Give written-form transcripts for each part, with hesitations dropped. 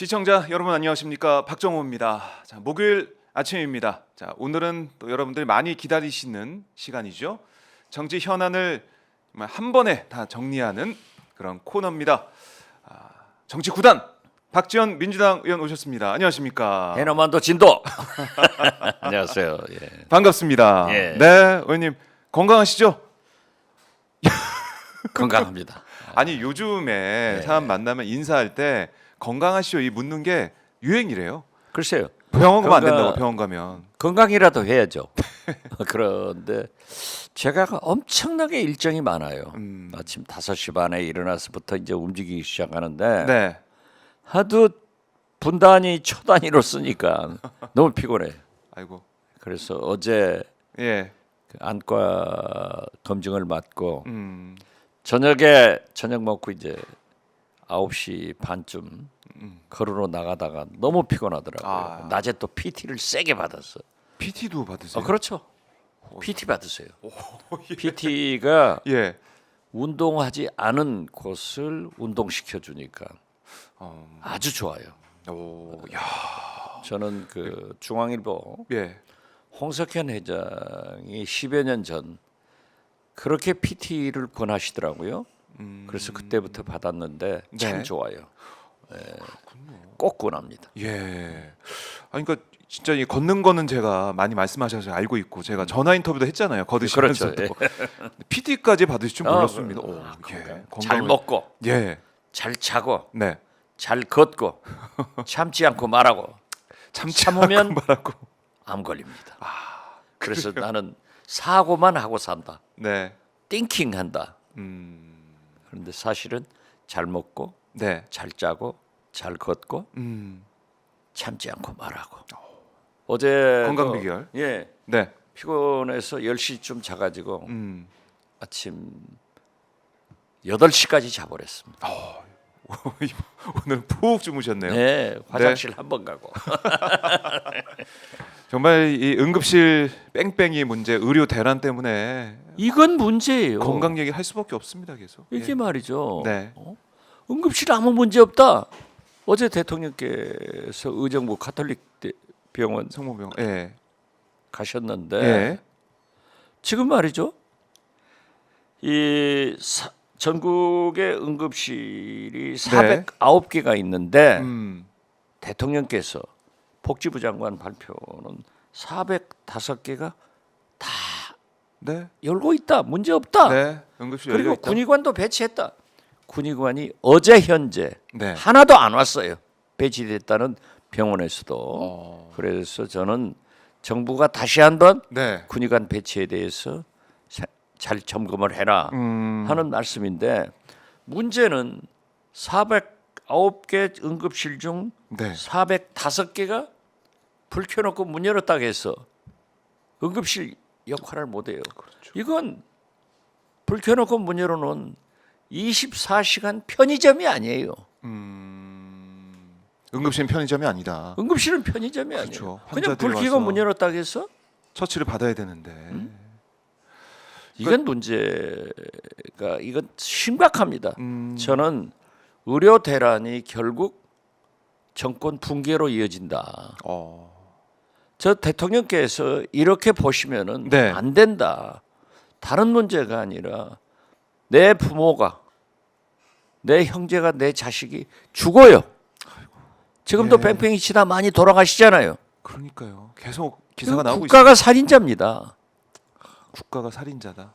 시청자 여러분 안녕하십니까, 박정호입니다. 자, 목요일 아침입니다. 자, 오늘은 또 여러분들이 많이 기다리시는 시간이죠. 정치 현안을 한 번에 다 정리하는 그런 코너입니다. 정치 구단 박지원 민주당 의원 오셨습니다. 안녕하십니까? 해너만도 진도. 안녕하세요. 예. 반갑습니다. 예. 네, 의원님 건강하시죠? 건강합니다. 아니 요즘에 네. 사람 만나면 인사할 때 건강하시오 이 묻는 게 유행이래요. 글쎄요. 병원 가면 안 건강- 된다고, 병원 가면. 건강이라도 해야죠. 그런데 제가 엄청나게 일정이 많아요. 아침 5시 반에 일어나서부터 이제 움직이기 시작하는데 네. 하도 분단위 초단위로 쓰니까 너무 피곤해. 아이고. 그래서 어제 예. 그 안과 검증을 받고 음. 저녁 먹고 이제 9시 반쯤 걸으러 나가다가 너무 피곤하더라고요. 아. 낮에 또 PT를 세게 받았어. PT도 받으세요? 그렇죠. PT 받으세요. 예. PT가 예. 운동하지 않은 곳을 운동시켜 주니까 아주 좋아요. 오. 야. 저는 그 중앙일보 예. 홍석현 회장이 10여 년 전 그렇게 PT를 권하시더라고요. 그래서 그때부터 받았는데 참 네. 좋아요. 꼭 권합니다. 예. 아니 그러니까 진짜 이 걷는 거는 제가 많이 말씀하셔서 알고 있고 제가 전화 인터뷰도 했잖아요. 그렇죠. 거드시면서도. PT까지 받으실 줄 몰랐습니다. 오, 예. 잘 건강을- 먹고 예. 잘 자고 네. 잘 걷고 참지 않고 말하고 참으면 말하고. 암 걸립니다. 그래서 나는 사고만 하고 산다. 네. 띵킹한다. 음. 그런데 사실은 잘 먹고 네. 잘 짜고 잘 걷고 음. 참지 않고 말하고. 어제 건강 비결. 예, 네. 피곤해서 10시쯤 자가지고 음. 아침 8시까지 자버렸습니다. 오늘 푹 주무셨네요. 네, 화장실 한 번 가고. 정말 이 응급실 뺑뺑이 문제, 의료 대란 때문에 이건 문제예요. 건강 얘기를 할 수밖에 없습니다. 계속. 이게 말이죠. 네. 응급실 아무 문제 없다. 어제 대통령께서 의정부 가톨릭 병원 성모병. 예. 가셨는데 예. 지금 말이죠. 전국의 응급실이 409개가 있는데 대통령께서 복지부 장관 발표는 405개가 다 네. 열고 있다. 문제 없다. 네. 응급실 그리고 열려 있다. 군의관도 배치했다. 군의관이 어제 현재 네. 하나도 안 왔어요. 배치됐다는 병원에서도. 그래서 저는 정부가 다시 한번 네. 군의관 배치에 대해서 잘 점검을 해라 하는 말씀인데 문제는 409개 응급실 중 네. 405개가 불 켜놓고 문 열었다고 해서 응급실 역할을 못해요. 그렇죠. 이건 불 켜놓고 문 열어놓은 24시간 편의점이 아니에요. 응급실 편의점이 아니다. 응급실은 편의점이 그렇죠. 아니에요. 그냥 환자들이 불 켜고 와서 문 열었다고 해서 처치를 받아야 되는데. 이건 문제가 이건 심각합니다. 저는 의료 대란이 결국 정권 붕괴로 이어진다. 저 대통령께서 이렇게 보시면은 네. 안 된다. 다른 문제가 아니라 내 부모가 내 형제가 내 자식이 죽어요. 지금도 예. 뺑뺑이 치다 많이 돌아가시잖아요. 그러니까요. 계속 기사가 나오고 국가가 살인자입니다. 국가가 살인자다.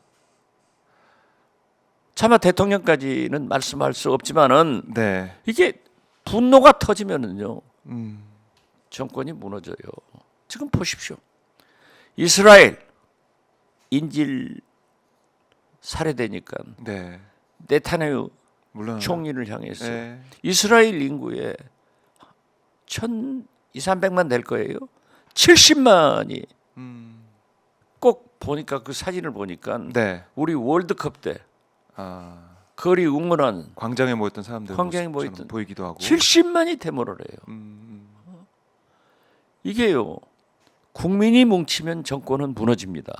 차마 대통령까지는 말씀할 수 없지만은 네. 이게 분노가 터지면은요 음. 정권이 무너져요. 지금 보십시오. 이스라엘 인질 살해되니까 네. 네타냐후 물론 총리를 향해서 네. 이스라엘 인구의 1,200~300만 될 거예요. 70만이 꼭 보니까 그 사진을 보니까 네. 우리 월드컵 때 거리 응원한 광장에 모였던 사람들 광장에 모습처럼 모였던 보이기도 하고. 70만이 데모를 해요. 이게요. 국민이 뭉치면 정권은 무너집니다.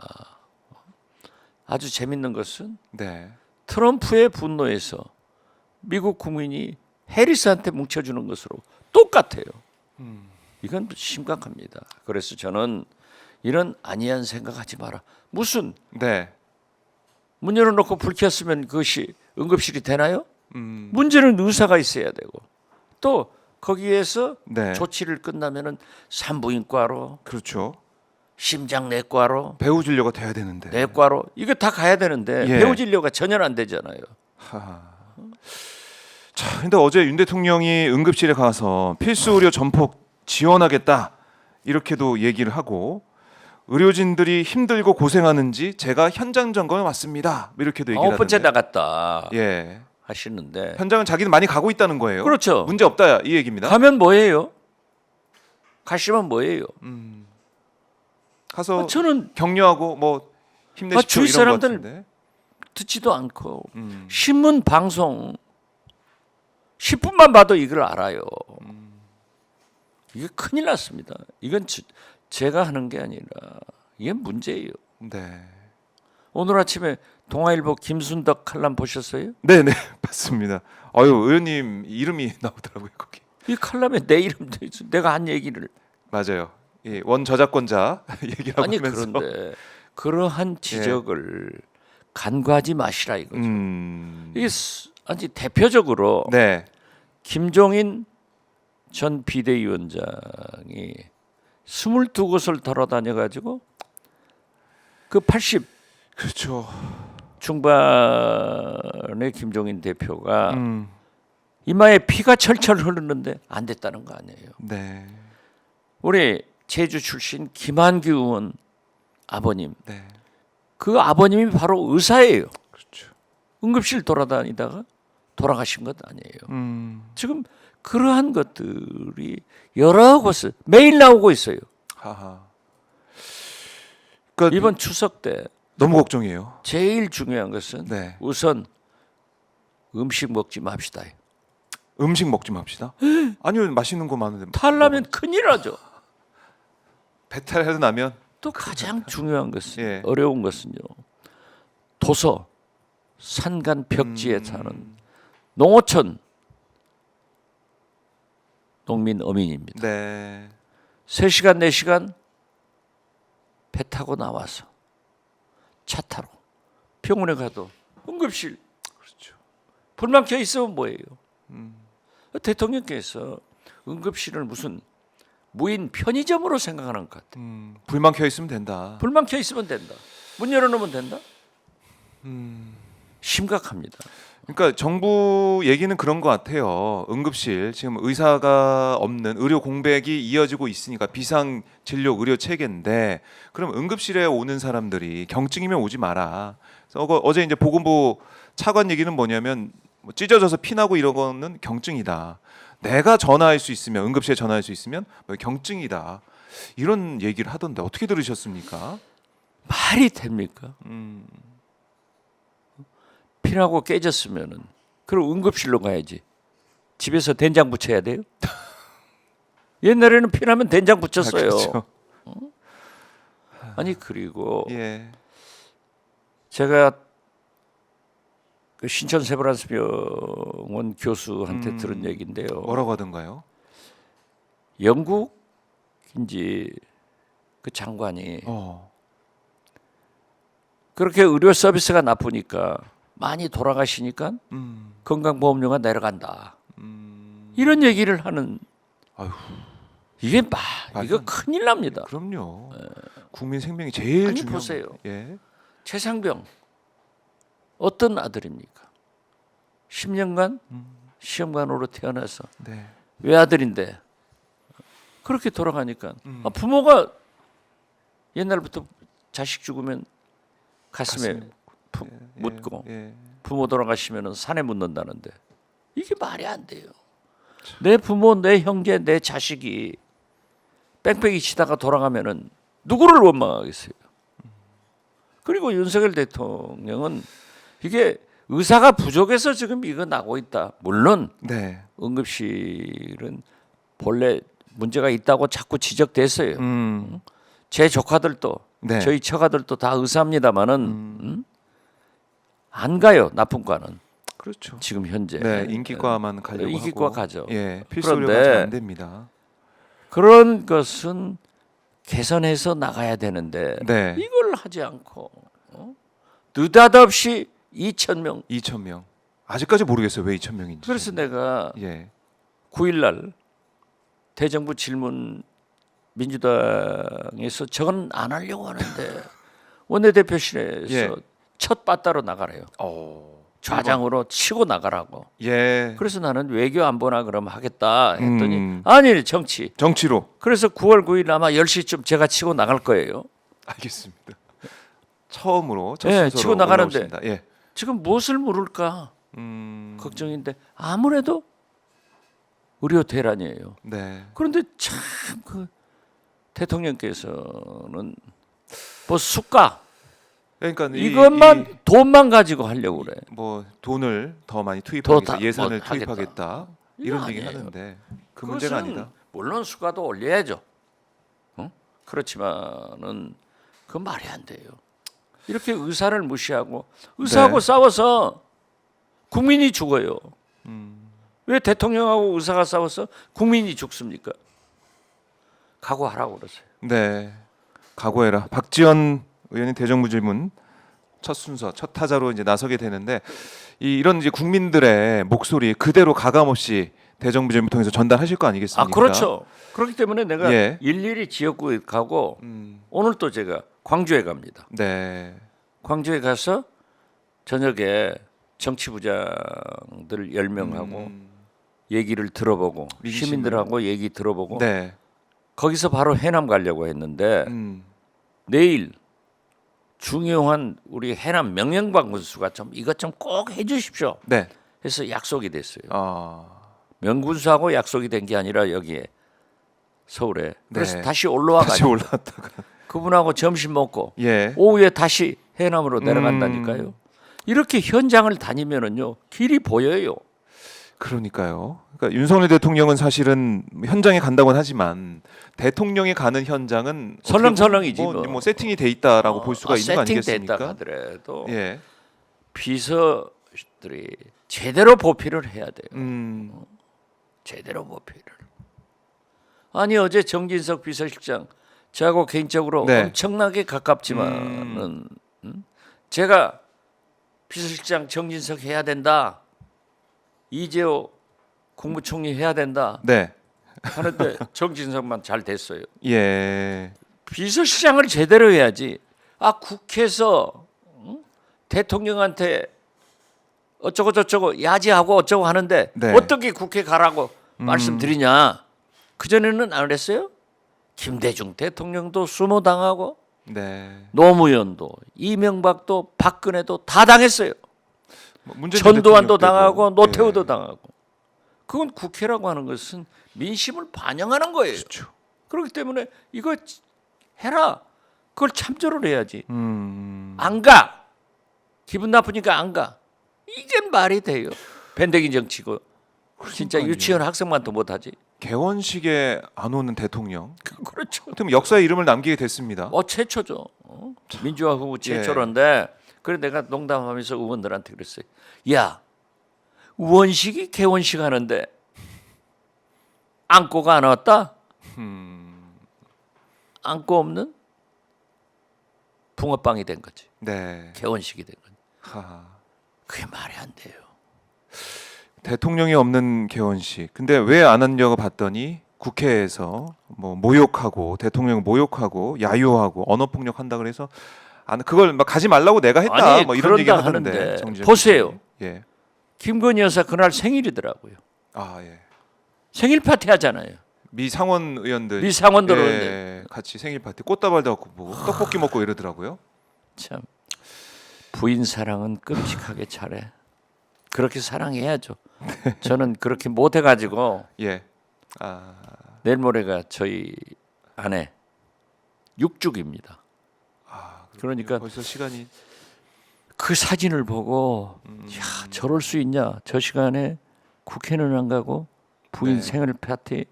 아주 재밌는 것은 네. 트럼프의 분노에서 미국 국민이 해리스한테 뭉쳐주는 것으로 똑같아요. 이건 심각합니다. 그래서 저는 이런 아니한 생각하지 마라. 무슨 네. 문 열어놓고 불 켰으면 그것이 응급실이 되나요? 문제는 의사가 있어야 되고 또 거기에서 네. 조치를 끝나면은 산부인과로, 그렇죠. 심장내과로, 배우 진료가 돼야 되는데. 내과로 이거 다 가야 되는데 예. 배우 진료가 전혀 안 되잖아요. 자, 근데 어제 윤 대통령이 응급실에 가서 필수 의료 전폭 지원하겠다 이렇게도 얘기를 하고 의료진들이 힘들고 고생하는지 제가 현장 점검에 왔습니다. 이렇게도 얘기를 9번째 하던데. 나갔다 예. 하시는데 현장은 자기는 많이 가고 있다는 거예요. 그렇죠. 문제 없다 이 얘기입니다. 가면 뭐예요? 가시면 뭐예요? 가서 저는 격려하고 뭐 힘내십시오 주위 이런 것 사람들 같은데. 듣지도 않고 신문 방송 10분만 봐도 이걸 알아요. 이게 큰일 났습니다. 이건 제가 하는 게 아니라 이게 문제예요. 네. 오늘 아침에 동아일보 김순덕 칼럼 보셨어요? 네네 맞습니다. 아유 의원님 이름이 나오더라고요 거기. 이 칼럼에 내 이름도 있어. 내가 한 얘기를. 맞아요. 예, 원 저작권자 얘기하고 아니 하면서. 그런데 그러한 지적을 간과하지 마시라 이거죠. 이게 아니 대표적으로 네. 김종인 전 비대위원장이 22곳을 돌아다녀가지고 그 80 그렇죠. 중반의 김종인 대표가 이마에 피가 철철 흐르는데 안 됐다는 거 아니에요. 네. 우리 제주 출신 김한규 의원 아버님, 네. 그 아버님이 바로 의사예요. 그렇죠. 응급실 돌아다니다가 돌아가신 것 아니에요. 지금 그러한 것들이 여러 곳을 매일 나오고 있어요. 하하. 그러니까 이번 추석 때 너무 걱정이에요. 제일 중요한 것은 네. 우선 음식 먹지 맙시다. 음식 먹지 맙시다. 아니요 맛있는 거 많은데. 탈라면 큰일 나죠. 배탈 나면 또 가장 중요한 것은 예. 어려운 것은요. 도서 산간 벽지에 사는 농어촌 농민 어민입니다. 네. 3시간 4시간 배 타고 나와서 차 타러 병원에 가도 응급실 그렇죠. 불만 켜 있으면 뭐예요? 대통령께서 응급실을 무슨 무인 편의점으로 생각하는 것 같아요. 불만 켜 있으면 된다. 불만 켜 있으면 된다. 문 열어놓으면 된다. 심각합니다. 그러니까 정부 얘기는 그런 것 같아요. 응급실 지금 의사가 없는 의료 공백이 이어지고 있으니까 비상 진료 의료 체계인데 그럼 응급실에 오는 사람들이 경증이면 오지 마라. 그래서 어제 이제 보건부 차관 얘기는 뭐냐면 뭐 찢어져서 피나고 이런 거는 경증이다. 내가 전화할 수 있으면 응급실에 전화할 수 있으면 뭐 경증이다. 이런 얘기를 하던데 어떻게 들으셨습니까? 말이 됩니까? 피나고 깨졌으면은 그럼 응급실로 가야지. 집에서 된장 부쳐야 돼요? 옛날에는 피나면 된장 붙였어요. 그렇죠. 아니 그리고 예. 제가 그 신천 세브란스병원 교수한테 들은 얘기인데요. 뭐라고 하던가요? 영국인지 그 장관이 어. 그렇게 의료 서비스가 나쁘니까 많이 돌아가시니까 건강보험료가 내려간다. 이런 얘기를 하는. 아휴. 이게 말도 이거 안 돼. 큰일 납니다. 그럼요. 국민 생명이 제일 아니, 중요한 보세요. 거예요. 예. 최상병 어떤 아들입니까? 10년간 시험관으로 태어나서 네. 외아들인데 그렇게 돌아가니까 부모가 옛날부터 자식 죽으면 가슴에 묻고 예. 부모 돌아가시면은 산에 묻는다는데 이게 말이 안 돼요. 내 부모, 내 형제, 내 자식이 뺑뺑이 치다가 돌아가면은 누구를 원망하겠어요? 그리고 윤석열 대통령은 이게 의사가 부족해서 지금 이거 나고 있다. 물론 네. 응급실은 본래 문제가 있다고 자꾸 지적됐어요. 제 조카들도 네. 저희 처가들도 다 의사입니다마는 안 가요 나쁜 과는. 그렇죠. 지금 현재. 네, 인기과만 가려고 인기과 하고. 가죠. 예, 필수료가 그런데 잘 안 됩니다. 그런 것은 개선해서 나가야 되는데 네, 이걸 하지 않고 느닷없이 2,000명. 2,000명. 아직까지 모르겠어요 왜 2,000명인지. 그래서 내가 예, 9일날 대정부 질문 민주당에서 저건 안 하려고 하는데 원내대표실에서 예. 첫 빠따로 나가래요. 좌장으로 치고 나가라고. 예, 그래서 나는 외교 안보나 그럼 하겠다 했더니 아니 정치. 정치로. 그래서 9월 9일 아마 10시쯤 제가 치고 나갈 거예요. 알겠습니다. 처음으로 첫 예, 순서로 치고 나가는데. 올라오십니다. 예, 지금 무엇을 물을까 걱정인데 아무래도 의료 대란이에요. 네, 그런데 참 그 대통령께서는 뭐 수가 그러니까 이것만 돈만 가지고 하려고 그래. 뭐 돈을 더 많이 더 투입하겠다, 다- 예산을 뭐 투입하겠다 이거 이런 얘기 아니에요. 하는데 그 문제가 그것은 아니다. 물론 수가도 올려야죠. 그렇지만은 그 말이 안 돼요. 이렇게 의사를 무시하고 의사하고 네. 싸워서 국민이 죽어요. 왜 대통령하고 의사가 싸워서 국민이 죽습니까? 각오하라고 그러세요. 네, 각오해라. 박지원 의원이 대정부 질문 첫 순서, 첫 타자로 이제 나서게 되는데 이런 이제 국민들의 목소리 그대로 가감없이 대정부 질문 통해서 전달하실 거 아니겠습니까? 아 그렇죠. 그렇기 때문에 내가 예. 일일이 지역구에 가고 오늘 또 제가 광주에 갑니다. 네, 광주에 가서 저녁에 정치부장들 10명하고 얘기를 들어보고 민심을. 시민들하고 얘기 들어보고 네, 거기서 바로 해남 가려고 했는데 내일 중요한 우리 해남 명령방 군수가 좀 이것 좀 꼭 해주십시오. 네. 해서 약속이 됐어요. 아, 명군수하고 약속이 된 게 아니라 여기에 서울에. 그래서 네. 다시 올라와 다시 가지고 올라왔다가 그분하고 점심 먹고 예, 오후에 다시 해남으로 내려간다니까요. 이렇게 현장을 다니면은요 길이 보여요. 그러니까요. 그러니까 윤석열 대통령은 사실은 현장에 간다고는 하지만 대통령이 가는 현장은 어떻게 설렁설렁이지 보면 뭐. 뭐 세팅이 돼 있다라고 볼 수가 있는 거 세팅됐다 아니겠습니까? 하더라도 예, 비서들이 제대로 보필을 해야 돼요. 제대로 보필을. 아니 어제 정진석 비서실장 저하고 개인적으로 네. 엄청나게 가깝지만은 제가 비서실장 정진석 해야 된다. 이재호 국무총리 해야 된다 네, 하는데 정진석만 잘 됐어요. 예, 비서실장을 제대로 해야지. 아 국회에서 대통령한테 어쩌고 저쩌고 야지하고 어쩌고 하는데 네. 어떻게 국회 가라고 말씀드리냐. 그전에는 안 그랬어요? 김대중 대통령도 수모당하고 네. 노무현도 이명박도 박근혜도 다 당했어요. 뭐 문재인 전두환도 대통령 때도, 당하고 노태우도 예, 당하고. 그건 국회라고 하는 것은 민심을 반영하는 거예요. 그렇죠. 그렇기 때문에 이거 해라. 그걸 참조를 해야지. 안 가. 기분 나쁘니까 안 가. 이게 말이 돼요. 밴댕이 정치고. 진짜 그러니까요. 유치원 학생만도 못하지. 개원식에 안 오는 대통령. 그렇죠. 그럼 역사의 이름을 남기게 됐습니다. 최초죠. 민주화 후보 최초인데 그래 내가 농담하면서 의원들한테 그랬어요. 야 의원식이 개원식 하는데 안고가 안 왔다? 안고 없는 붕어빵이 된 거지. 네. 개원식이 된 거지. 하하. 그게 말이 안 돼요. 대통령이 없는 개원식. 근데 왜 안 하려고 봤더니 국회에서 뭐 모욕하고 대통령 모욕하고 야유하고 언어 폭력한다 그래서 그걸 막 가지 말라고 내가 했다. 아니, 뭐 이런 얘기 그런다 하던데. 하는데 정진석 보세요. 대통령이. 예. 김건희 여사 그날 생일이더라고요. 아 예. 생일 파티 하잖아요. 미 상원 의원들. 미 상원들 예, 오는데. 같이 생일 파티 꽃다발도 갖고 뭐 떡볶이 먹고 이러더라고요. 참 부인 사랑은 끔찍하게 잘해. 그렇게 사랑해야죠. 저는 그렇게 못 해가지고 예. 아 내일 모레가 저희 아내 6주기입니다. 그러니까 벌써 시간이 그 사진을 보고 야 저럴 수 있냐. 저 시간에 국회는 안 가고 부인 네. 생일 파티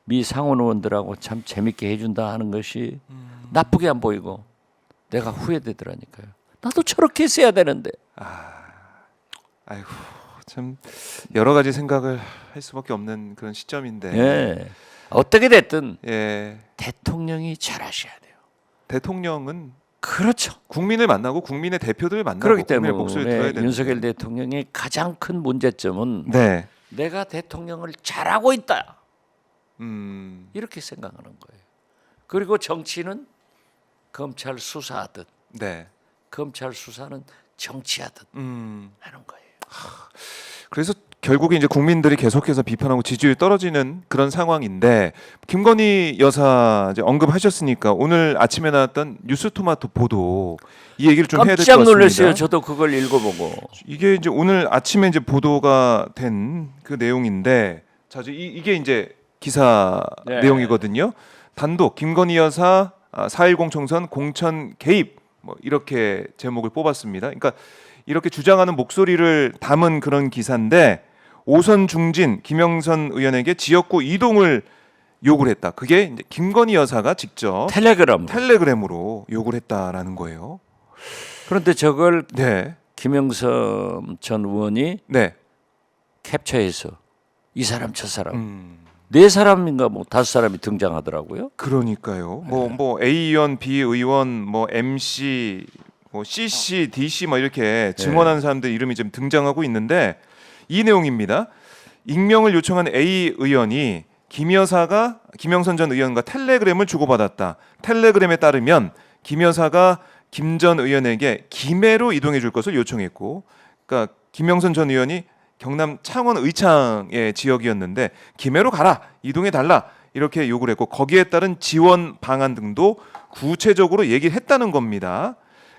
미 상원 의원들하고 참 재밌게 해준다 하는 것이 나쁘게 안 보이고 내가 후회되더라니까요. 나도 저렇게 했어야 되는데. 아이고 참 여러 가지 생각을 할 수밖에 없는 그런 시점인데. 예. 어떻게 됐든 예. 대통령이 잘하셔야 돼요. 대통령은 그렇죠. 국민을 만나고 국민의 대표들을 만나고 그렇기 국민의 목소리를 들어야 때문에 되는데. 윤석열 대통령의 가장 큰 문제점은 네. 내가 대통령을 잘하고 있다. 음. 이렇게 생각하는 거예요. 그리고 정치는 검찰 수사하듯 네. 검찰 수사는 정치하듯 하는 거예요. 그래서 결국에 이제 국민들이 계속해서 비판하고 지지율이 떨어지는 그런 상황인데 김건희 여사 이제 언급하셨으니까 오늘 아침에 나왔던 뉴스토마토 보도 이 얘기를 좀 해야 될 것 깜짝 같습니다. 놀랐어요. 저도 그걸 읽어보고. 이게 이제 오늘 아침에 이제 보도가 된 그 내용인데 자, 이게 이제 기사 네. 내용이거든요. 단독 김건희 여사 4.10 총선 공천 개입 뭐 이렇게 제목을 뽑았습니다. 그러니까 이렇게 주장하는 목소리를 담은 그런 기사인데 오선 중진 김영선 의원에게 지역구 이동을 욕을 했다. 그게 이제 김건희 여사가 직접 텔레그램으로 욕을 했다라는 거예요. 그런데 저걸 네. 김영선 전 의원이 네. 캡처해서 이 사람 저 사람 네 사람인가 뭐 다섯 사람이 등장하더라고요. 그러니까요. 네. 뭐 A 의원, B 의원, 뭐 MC, 뭐 CC, DC 뭐 이렇게 증언하는 사람들 이름이 지금 등장하고 있는데 이 내용입니다. 익명을 요청한 A 의원이 김 여사가 김영선 전 의원과 텔레그램을 주고받았다. 텔레그램에 따르면 김 여사가 김 전 의원에게 김해로 이동해 줄 것을 요청했고, 그러니까 김영선 전 의원이 경남 창원 의창의 지역이었는데 김해로 가라, 이동해 달라 이렇게 요구를 했고 거기에 따른 지원 방안 등도 구체적으로 얘기를 했다는 겁니다.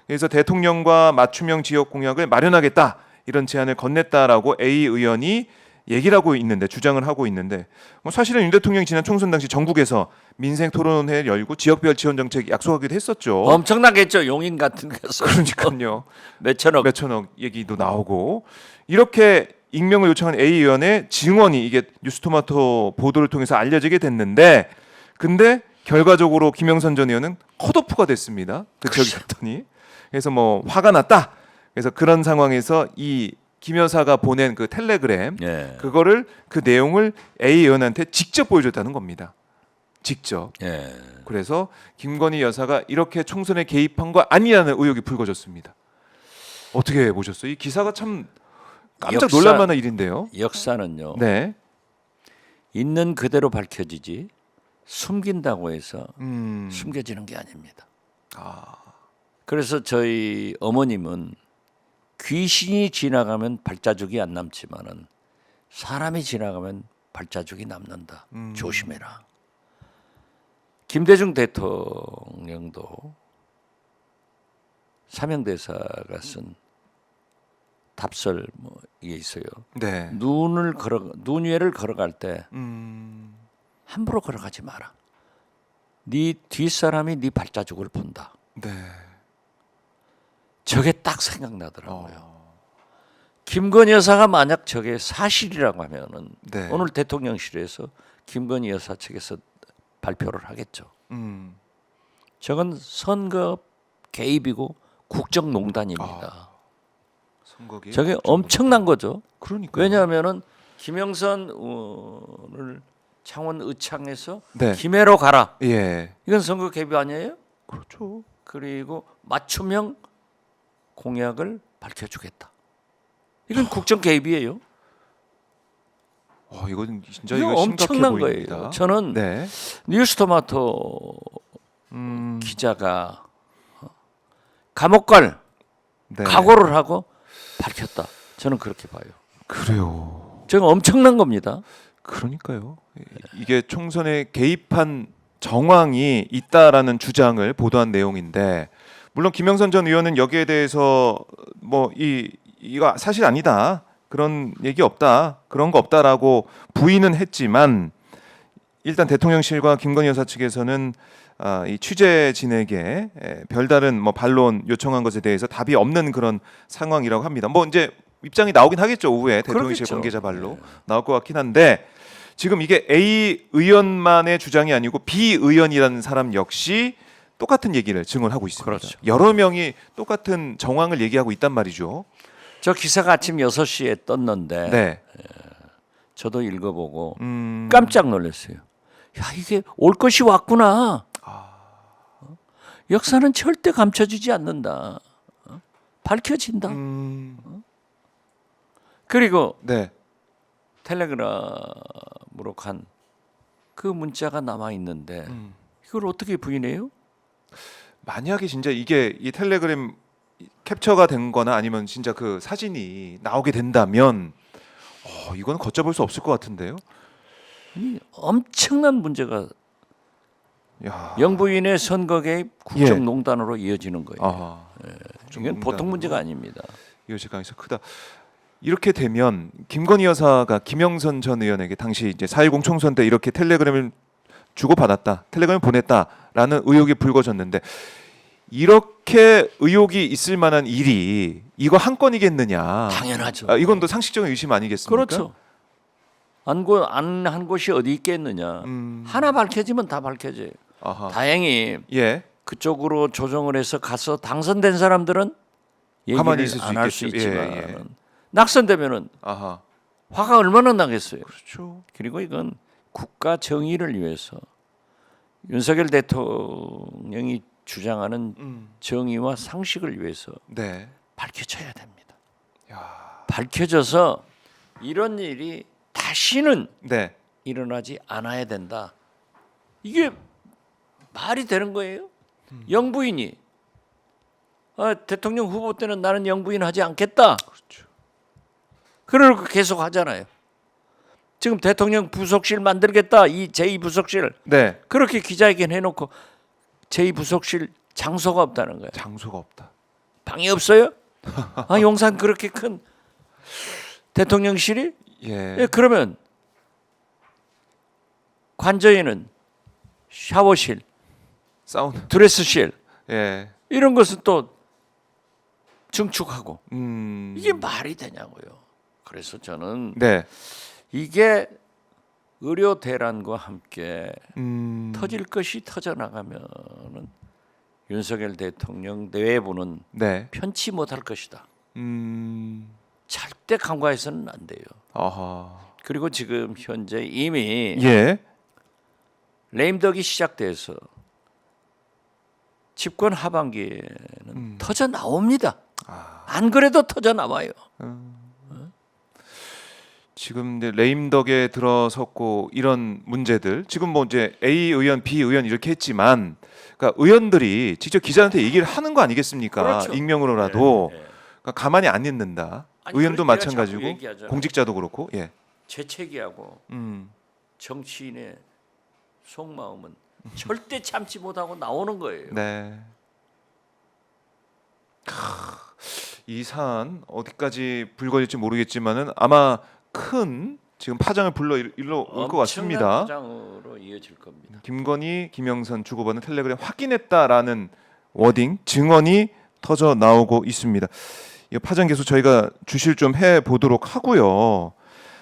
그래서 대통령과 맞춤형 지역 공약을 마련하겠다 이런 제안을 건넸다라고 A 의원이 얘기를 하고 있는데 주장을 하고 있는데 뭐 사실은 윤 대통령이 지난 총선 당시 전국에서 민생 토론회를 열고 지역별 지원 정책 약속하기도 했었죠. 엄청나겠죠. 용인 같은 데서. 그러니까요. 몇천억. 몇천억 얘기도 나오고 이렇게 익명을 요청한 A 의원의 증언이 이게 뉴스토마토 보도를 통해서 알려지게 됐는데 근데 결과적으로 김영선 전 의원은 컷오프가 됐습니다. 그 지역에 갔더니 그래서 뭐 화가 났다. 그래서 그런 상황에서 이 김 여사가 보낸 그 텔레그램 예. 그거를 그 내용을 A 의원한테 직접 보여줬다는 겁니다. 직접. 예. 그래서 김건희 여사가 이렇게 총선에 개입한 거 아니라는 의혹이 불거졌습니다. 어떻게 보셨어요? 이 기사가 참 깜짝 놀랄 만한 일인데요. 역사는요. 네. 있는 그대로 밝혀지지 숨긴다고 해서 음. 숨겨지는 게 아닙니다. 아. 그래서 저희 어머님은 귀신이 지나가면 발자국이 안 남지만은 사람이 지나가면 발자국이 남는다. 조심해라. 김대중 대통령도 사명대사가 쓴 답설 뭐 이게 있어요. 네. 눈 위를 걸어갈 때 음. 함부로 걸어가지 마라. 네 뒷사람이 네 발자국을 본다. 네. 저게 딱 생각나더라고요. 김건희 여사가 만약 저게 사실이라고 하면은 네. 오늘 대통령실에서 김건희 여사 측에서 발표를 하겠죠. 저건 선거 개입이고 국정농단입니다. 선거 개입, 저게 국정농단. 엄청난 거죠. 그러니까요. 왜냐하면은 김영선 의원을 창원 의창에서 네. 김해로 가라. 예. 이건 선거 개입 아니에요? 그렇죠. 그리고 맞춤형 공약을 밝혀주겠다. 이건 국정 개입이에요. 이건 진짜 이거 이거 심각해 엄청난 보입니다. 거예요. 저는 네. 뉴스토마토 기자가 감옥 갈 네. 각오를 하고 밝혔다. 저는 그렇게 봐요. 그래요. 저는 엄청난 겁니다. 그러니까요. 이게 총선에 개입한 정황이 있다라는 주장을 보도한 내용인데 물론 김영선 전 의원은 여기에 대해서 뭐 이거 사실 아니다. 그런 얘기 없다. 그런 거 없다라고 부인은 했지만 일단 대통령실과 김건희 여사 측에서는 이 취재진에게 별다른 뭐 반론 요청한 것에 대해서 답이 없는 그런 상황이라고 합니다. 뭐 이제 입장이 나오긴 하겠죠. 오후에 대통령실 그러겠죠. 관계자 발로 나올 것 같긴 한데 지금 이게 A 의원만의 주장이 아니고 B 의원이라는 사람 역시 똑같은 얘기를 증언하고 있습니다. 그렇죠. 여러 명이 똑같은 정황을 얘기하고 있단 말이죠. 저 기사가 아침 6시에 떴는데 네. 저도 읽어보고 깜짝 놀랐어요. 야, 이게 올 것이 왔구나. 역사는 절대 감춰지지 않는다. 밝혀진다. 그리고 네. 텔레그램으로 간 그 문자가 남아 있는데 이걸 어떻게 부인해요? 만약에 진짜 이게 이 텔레그램 캡처가 된 거나 아니면 진짜 그 사진이 나오게 된다면 이건 걷잡을 수 없을 것 같은데요. 이 엄청난 문제가 야. 영부인의 선거 개입 국정농단으로 이어지는 거예요. 아. 이건 보통 문제가 아닙니다. 이것이 가능성 크다. 이렇게 되면 김건희 여사가 김영선 전 의원에게 당시 이제 4.10 총선 때 이렇게 텔레그램을 주고받았다, 텔레그램을 보냈다라는 의혹이 불거졌는데 이렇게 의혹이 있을 만한 일이 이거 한 건이겠느냐? 당연하죠. 이건 또 상식적인 의심 아니겠습니까? 그렇죠. 안 한 곳이 어디 있겠느냐. 하나 밝혀지면 다 밝혀져요. 아하. 다행히 예. 그쪽으로 조정을 해서 가서 당선된 사람들은 가만히 얘기를 있을 수 안 할 수 있겠죠. 있지만 예. 낙선되면은 아하. 화가 얼마나 나겠어요. 그렇죠. 그리고 이건 국가 정의를 위해서 윤석열 대통령이 주장하는 정의와 상식을 위해서 네. 밝혀져야 됩니다. 야. 밝혀져서 이런 일이 다시는 네. 일어나지 않아야 된다. 이게 말이 되는 거예요? 영부인이 대통령 후보 때는 나는 영부인 하지 않겠다. 그렇죠. 그러고 계속 하잖아요. 지금 대통령 부속실 만들겠다. 이 제2부속실. 네. 그렇게 기자회견 해놓고 제2부속실 장소가 없다는 거예요. 장소가 없다. 방이 없어요? 용산 그렇게 큰 대통령실이? 예. 예, 그러면 관저에는 샤워실, 사우나. 드레스실 예. 이런 것은 또 증축하고 음. 이게 말이 되냐고요. 그래서 저는 네. 이게 의료 대란과 함께 음. 터질 것이 터져 나가면은 윤석열 대통령 내외부는 네. 편치 못할 것이다. 음. 절대 간과해서는 안 돼요. 아하. 그리고 지금 현재 이미 예. 레임덕이 시작돼서 집권 하반기에는 터져 나옵니다. 안 그래도 터져 나와요. 지금 이제 레임덕에 들어섰고 이런 문제들 지금 뭐 이제 A 의원, B 의원 이렇게 했지만, 그러니까 의원들이 직접 기자한테 얘기를 하는 거 아니겠습니까? 그렇죠. 익명으로라도. 네, 네. 그러니까 가만히 안 있는다. 아니, 의원도 그렇게 내가 마찬가지고 자꾸 얘기하잖아요. 공직자도 그렇고. 예. 재채기하고 음. 정치인의 속마음은 절대 참지 못하고 나오는 거예요. 네. 이 사안 어디까지 불거질지 모르겠지만은 아마 큰 지금 파장을 일러 올 것 같습니다. 파장으로 이어질 겁니다. 김건희, 김영선 주고받은 텔레그램 확인했다라는 워딩, 증언이 터져 나오고 있습니다. 이 파장 계속 저희가 주실 좀 해 보도록 하고요.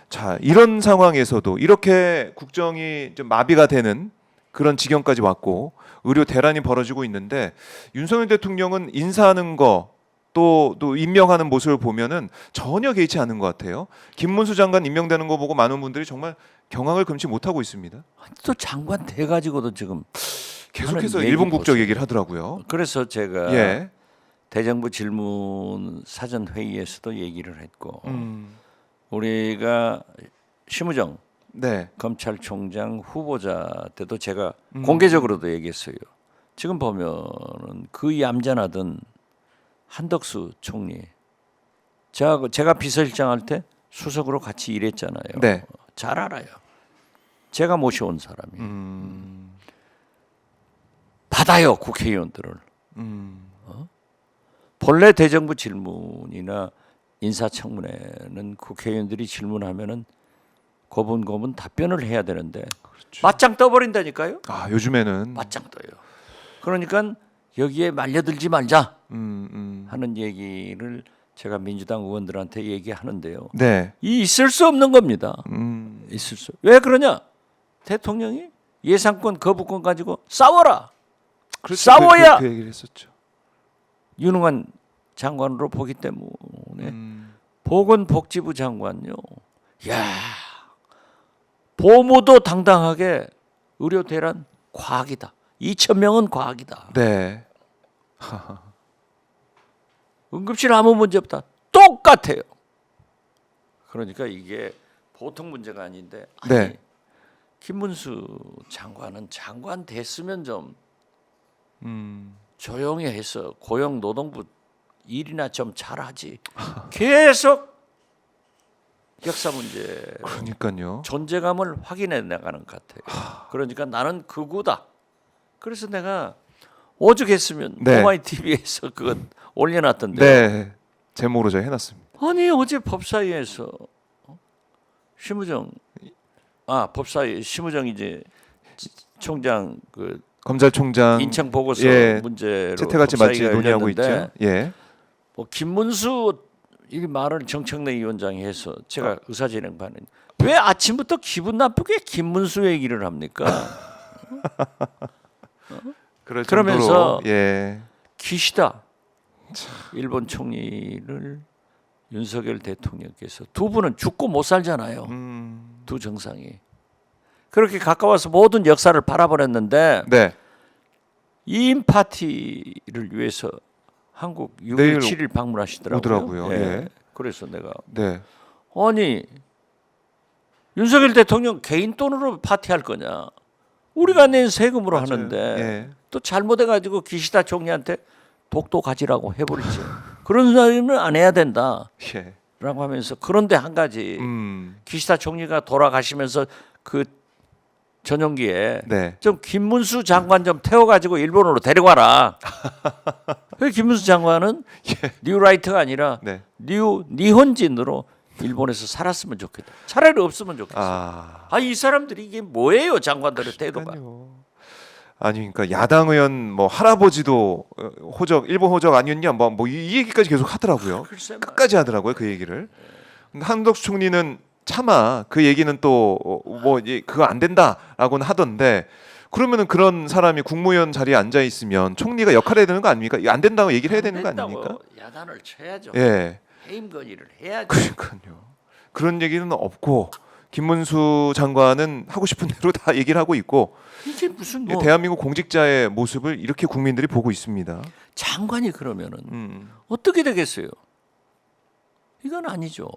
자, 이런 상황에서도 이렇게 국정이 좀 마비가 되는 그런 지경까지 왔고 의료 대란이 벌어지고 있는데 윤석열 대통령은 인사하는 거 또 임명하는 모습을 보면은 전혀 개의치 않은 것 같아요. 김문수 장관 임명되는 거 보고 많은 분들이 정말 경악을 금치 못하고 있습니다. 또 장관 돼 가지고도 지금 계속해서 하는 일본 얘기 국적 보세요. 얘기를 하더라고요. 그래서 제가 예. 대정부 질문 사전 회의에서도 얘기를 했고 음. 우리가 심우정 네. 검찰총장 후보자 때도 제가 공개적으로도 얘기했어요. 지금 보면은 그 얌전하던 한덕수 총리, 제가 비서실장 할 때 수석으로 같이 일했잖아요. 네. 잘 알아요. 제가 모셔온 사람이 받아요 국회의원들을. 본래 대정부 질문이나 인사청문회는 국회의원들이 질문하면은 고분고분 답변을 해야 되는데 맞짱 떠버린다니까요. 아, 요즘에는 맞짱 떠요. 그러니까 여기에 말려들지 말자 하는 얘기를 제가 민주당 의원들한테 얘기하는데요. 네. 이 있을 수 없는 겁니다. 있을 수. 왜 그러냐? 대통령이 예산권 거부권 가지고 싸워라. 그렇죠. 싸워야 그 얘기를 했었죠. 유능한 장관으로 보기 때문에 보건복지부 장관요. 야, 보모도 당당하게 의료 대란 과학이다. 2,000명은 과학이다. 네. 응급실 아무 문제 없다. 똑같아요. 그러니까 이게 보통 문제가 아닌데 아니, 네. 김문수 장관은 장관 됐으면 좀 음. 조용히 해서 고용노동부 일이나 좀 잘하지. 계속 역사 문제 그러니까요. 존재감을 확인해 나가는 것 같아요. 그러니까 나는 극우다. 그래서 내가 오죽했으면 네. 오마이TV에서 그거 올려놨던데. 네. 제목으로 제가 해놨습니다. 아니 어제 법사위에서 심우정 법사위 심우정 이제 총장 그 검찰총장 인천 보고서 예, 문제로 채택할지 말지 법사위가 논의하고 있죠. 열렸는데 예. 뭐 김문수 이 말을 정청래 위원장이 해서 제가 의사진행반은 왜 아침부터 기분 나쁘게 김문수 얘기를 합니까? 그럴 그러면서 정도로, 예. 기시다 일본 총리를 윤석열 대통령께서 두 분은 죽고 못 살잖아요. 두 정상이 그렇게 가까워서 모든 역사를 바라버렸는데 네. 2인 파티를 위해서 한국 6일 내일 7일 방문하시더라고요. 오더라고요. 예. 그래서 내가 네. 아니 윤석열 대통령 개인 돈으로 파티할 거냐? 우리가 낸 세금으로 맞아요. 하는데 예. 또 잘못해가지고 기시다 총리한테 독도 가지라고 해버리지. 그런 소리는 안 해야 된다. 예. 라고 하면서 그런데 한 가지 기시다 총리가 돌아가시면서 그 전용기에 네. 좀 김문수 장관 좀 태워가지고 일본으로 데려가라. 그 김문수 장관은 뉴라이트가 아니라 네. 니혼진으로 일본에서 살았으면 좋겠다. 차라리 없으면 좋겠어. 이 사람들이 이게 뭐예요, 장관들의 태도가. 그러니까요. 아니 그러니까 야당 의원 뭐 할아버지도 호적 일본 호적 아니었냐 이 얘기까지 계속 하더라고요. 글쎄 끝까지 하더라고요 그 얘기를. 근데 한덕수 총리는 차마 그 얘기는 또 그거 안 된다라고는 하던데 그러면은 그런 사람이 국무위원 자리에 앉아 있으면 총리가 역할을 해야 되는 거 아닙니까? 이거 안 된다고 얘기를 해야 되는 거 아닙니까? 야단을 쳐야죠. 예. 해임 건의를 해야죠. 그러니까요. 그런 얘기는 없고 김문수 장관은 하고 싶은 대로 다 얘기를 하고 있고 이게 무슨 대한민국 공직자의 모습을 이렇게 국민들이 보고 있습니다. 장관이 그러면은 어떻게 되겠어요? 이건 아니죠.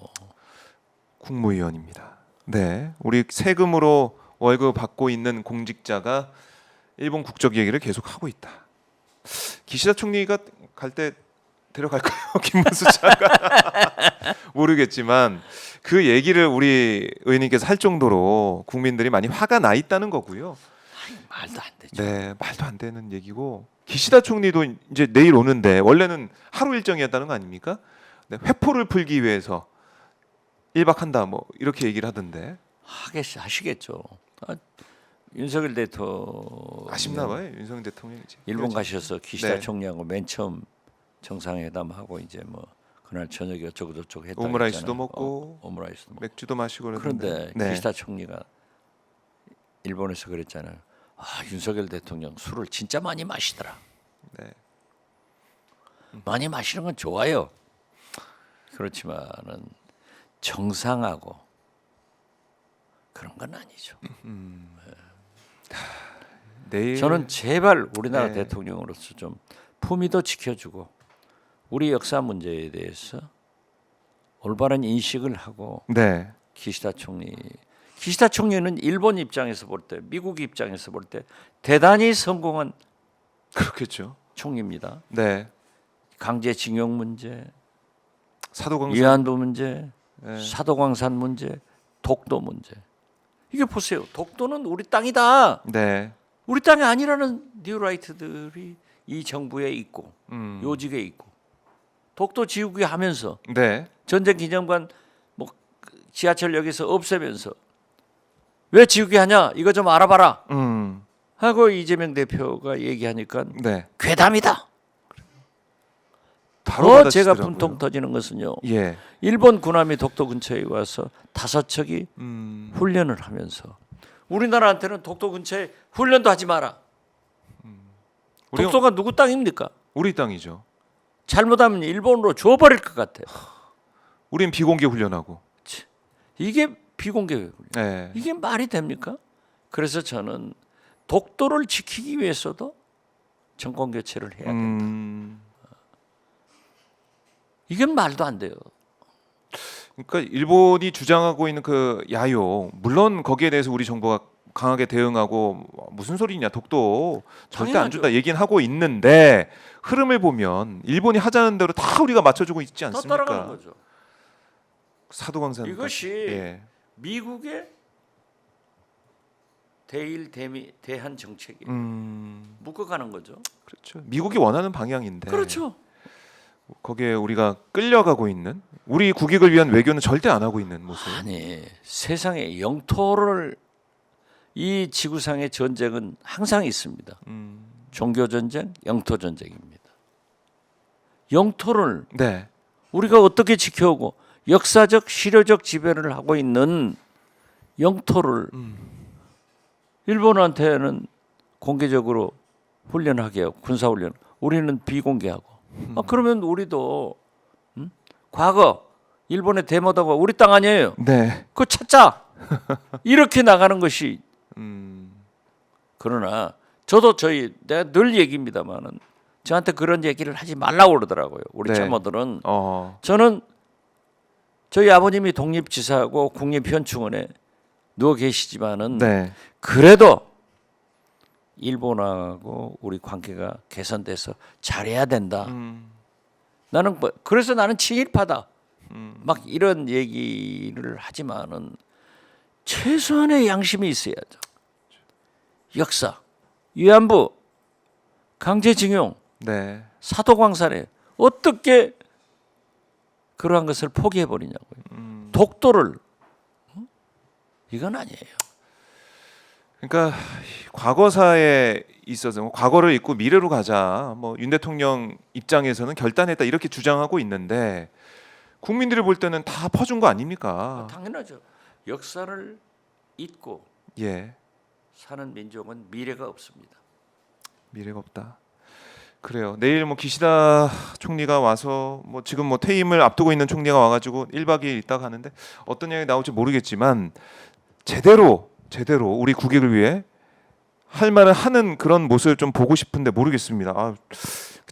국무위원입니다. 네, 우리 세금으로 월급 받고 있는 공직자가 일본 국적 얘기를 계속 하고 있다. 기시다 총리가 갈 때 데려갈까요? 김문수 장관 모르겠지만 그 얘기를 우리 의원님께서 할 정도로 국민들이 많이 화가 나 있다는 거고요. 말도 안 되죠. 네, 말도 안 되는 얘기고 기시다 총리도 이제 내일 오는데 원래는 하루 일정이었다는 거 아닙니까? 네, 회포를 풀기 위해서 1박 한다 뭐 이렇게 얘기를 하던데 하시겠죠. 윤석열 대통령 아쉽나 봐요. 윤석열 대통령이 이제 일본 가셔서 기시다 네. 총리하고 맨 처음 정상회담하고 이제 뭐 그날 저녁에 어쩌고 저쩌고 했다. 오므라이스도 했잖아요. 먹고 오므라이스도 먹고. 맥주도 마시고 그런데 네. 기시다 총리가 일본에서 그랬잖아요. 윤석열 대통령 술을 진짜 많이 마시더라. 네. 많이 마시는 건 좋아요. 그렇지만은 정상하고 그런 건 아니죠. 내일 저는 제발 우리나라 네. 대통령으로서 좀 품위도 지켜주고 우리 역사 문제에 대해서 올바른 인식을 하고 네. 기시다 총리는 일본 입장에서 볼 때, 미국 입장에서 볼 때 대단히 성공한 그렇겠죠. 총리입니다. 네. 강제징용 문제, 사도광산 위안부 문제, 네. 사도광산 문제, 독도 문제. 이게 보세요. 독도는 우리 땅이다. 네. 우리 땅이 아니라는 뉴라이트들이 이 정부에 있고 요직에 있고 독도 지우기 하면서 네. 전쟁 기념관 뭐 지하철역에서 없애면서 왜 지우기 하냐 이거 좀 알아봐라 하고 이재명 대표가 얘기하니까 네. 괴담이다. 바로 더 제가 받아치더라고요. 분통 터지는 것은요. 예. 일본 군함이 독도 근처에 와서 5척이 훈련을 하면서 우리나라한테는 독도 근처에 훈련도 하지 마라. 독도가 누구 땅입니까? 우리 땅이죠. 잘못하면 일본으로 줘버릴 것 같아요. 우린 비공개 훈련하고. 이게 비공개 훈련. 네. 이게 말이 됩니까? 그래서 저는 독도를 지키기 위해서도 정권 교체를 해야 된다. 이게 말도 안 돼요. 그러니까 일본이 주장하고 있는 그 야요, 물론 거기에 대해서 우리 정부가 강하게 대응하고 무슨 소리냐, 독도 절대 안 당연하죠. 준다 얘기는 하고 있는데 흐름을 보면 일본이 하자는 대로 다 우리가 맞춰주고 있지 더 않습니까? 따라가는 거죠. 사도광산 이것이 예. 미국의 대일 대한 정책이 묶어가는 거죠. 그렇죠. 미국이 원하는 방향인데. 그렇죠. 거기에 우리가 끌려가고 있는, 우리 국익을 위한 외교는 절대 안 하고 있는 모습. 아니 세상에 영토를 이 지구상의 전쟁은 항상 있습니다. 종교 전쟁, 영토 전쟁입니다. 영토를 네. 우리가 어떻게 지켜오고 역사적 시료적 지배를 하고 있는 영토를 일본한테는 공개적으로 훈련하게 하고 군사훈련, 우리는 비공개하고. 그러면 우리도 과거 일본에 대모하고 우리 땅 아니에요. 네. 그거 찾자. 이렇게 나가는 것이. 그러나 저도 내가 늘 얘기입니다만은 저한테 그런 얘기를 하지 말라고 그러더라고요. 우리 네. 참모들은. 어. 저는 저희 아버님이 독립지사하고 국립현충원에 누워 계시지만은 네. 그래도 일본하고 우리 관계가 개선돼서 잘해야 된다. 나는 그래서 나는 친일파다. 막 이런 얘기를 하지만은 최소한의 양심이 있어야죠. 역사, 위안부, 강제징용, 네. 사도광산에 어떻게 그러한 것을 포기해 버리냐고요. 독도를 이건 아니에요. 그러니까 과거사에 있어서 과거를 잊고 미래로 가자. 뭐 윤 대통령 입장에서는 결단했다 이렇게 주장하고 있는데 국민들이 볼 때는 다 퍼준 거 아닙니까? 당연하죠. 역사를 잊고 예. 사는 민족은 미래가 없습니다. 미래가 없다. 그래요. 내일 뭐 기시다 총리가 와서 뭐 지금 뭐 퇴임을 앞두고 있는 총리가 와가지고 1박 2일 있다 가는데 어떤 얘기 나올지 모르겠지만 제대로 우리 국익을 위해 할 말을 하는 그런 모습을 좀 보고 싶은데 모르겠습니다.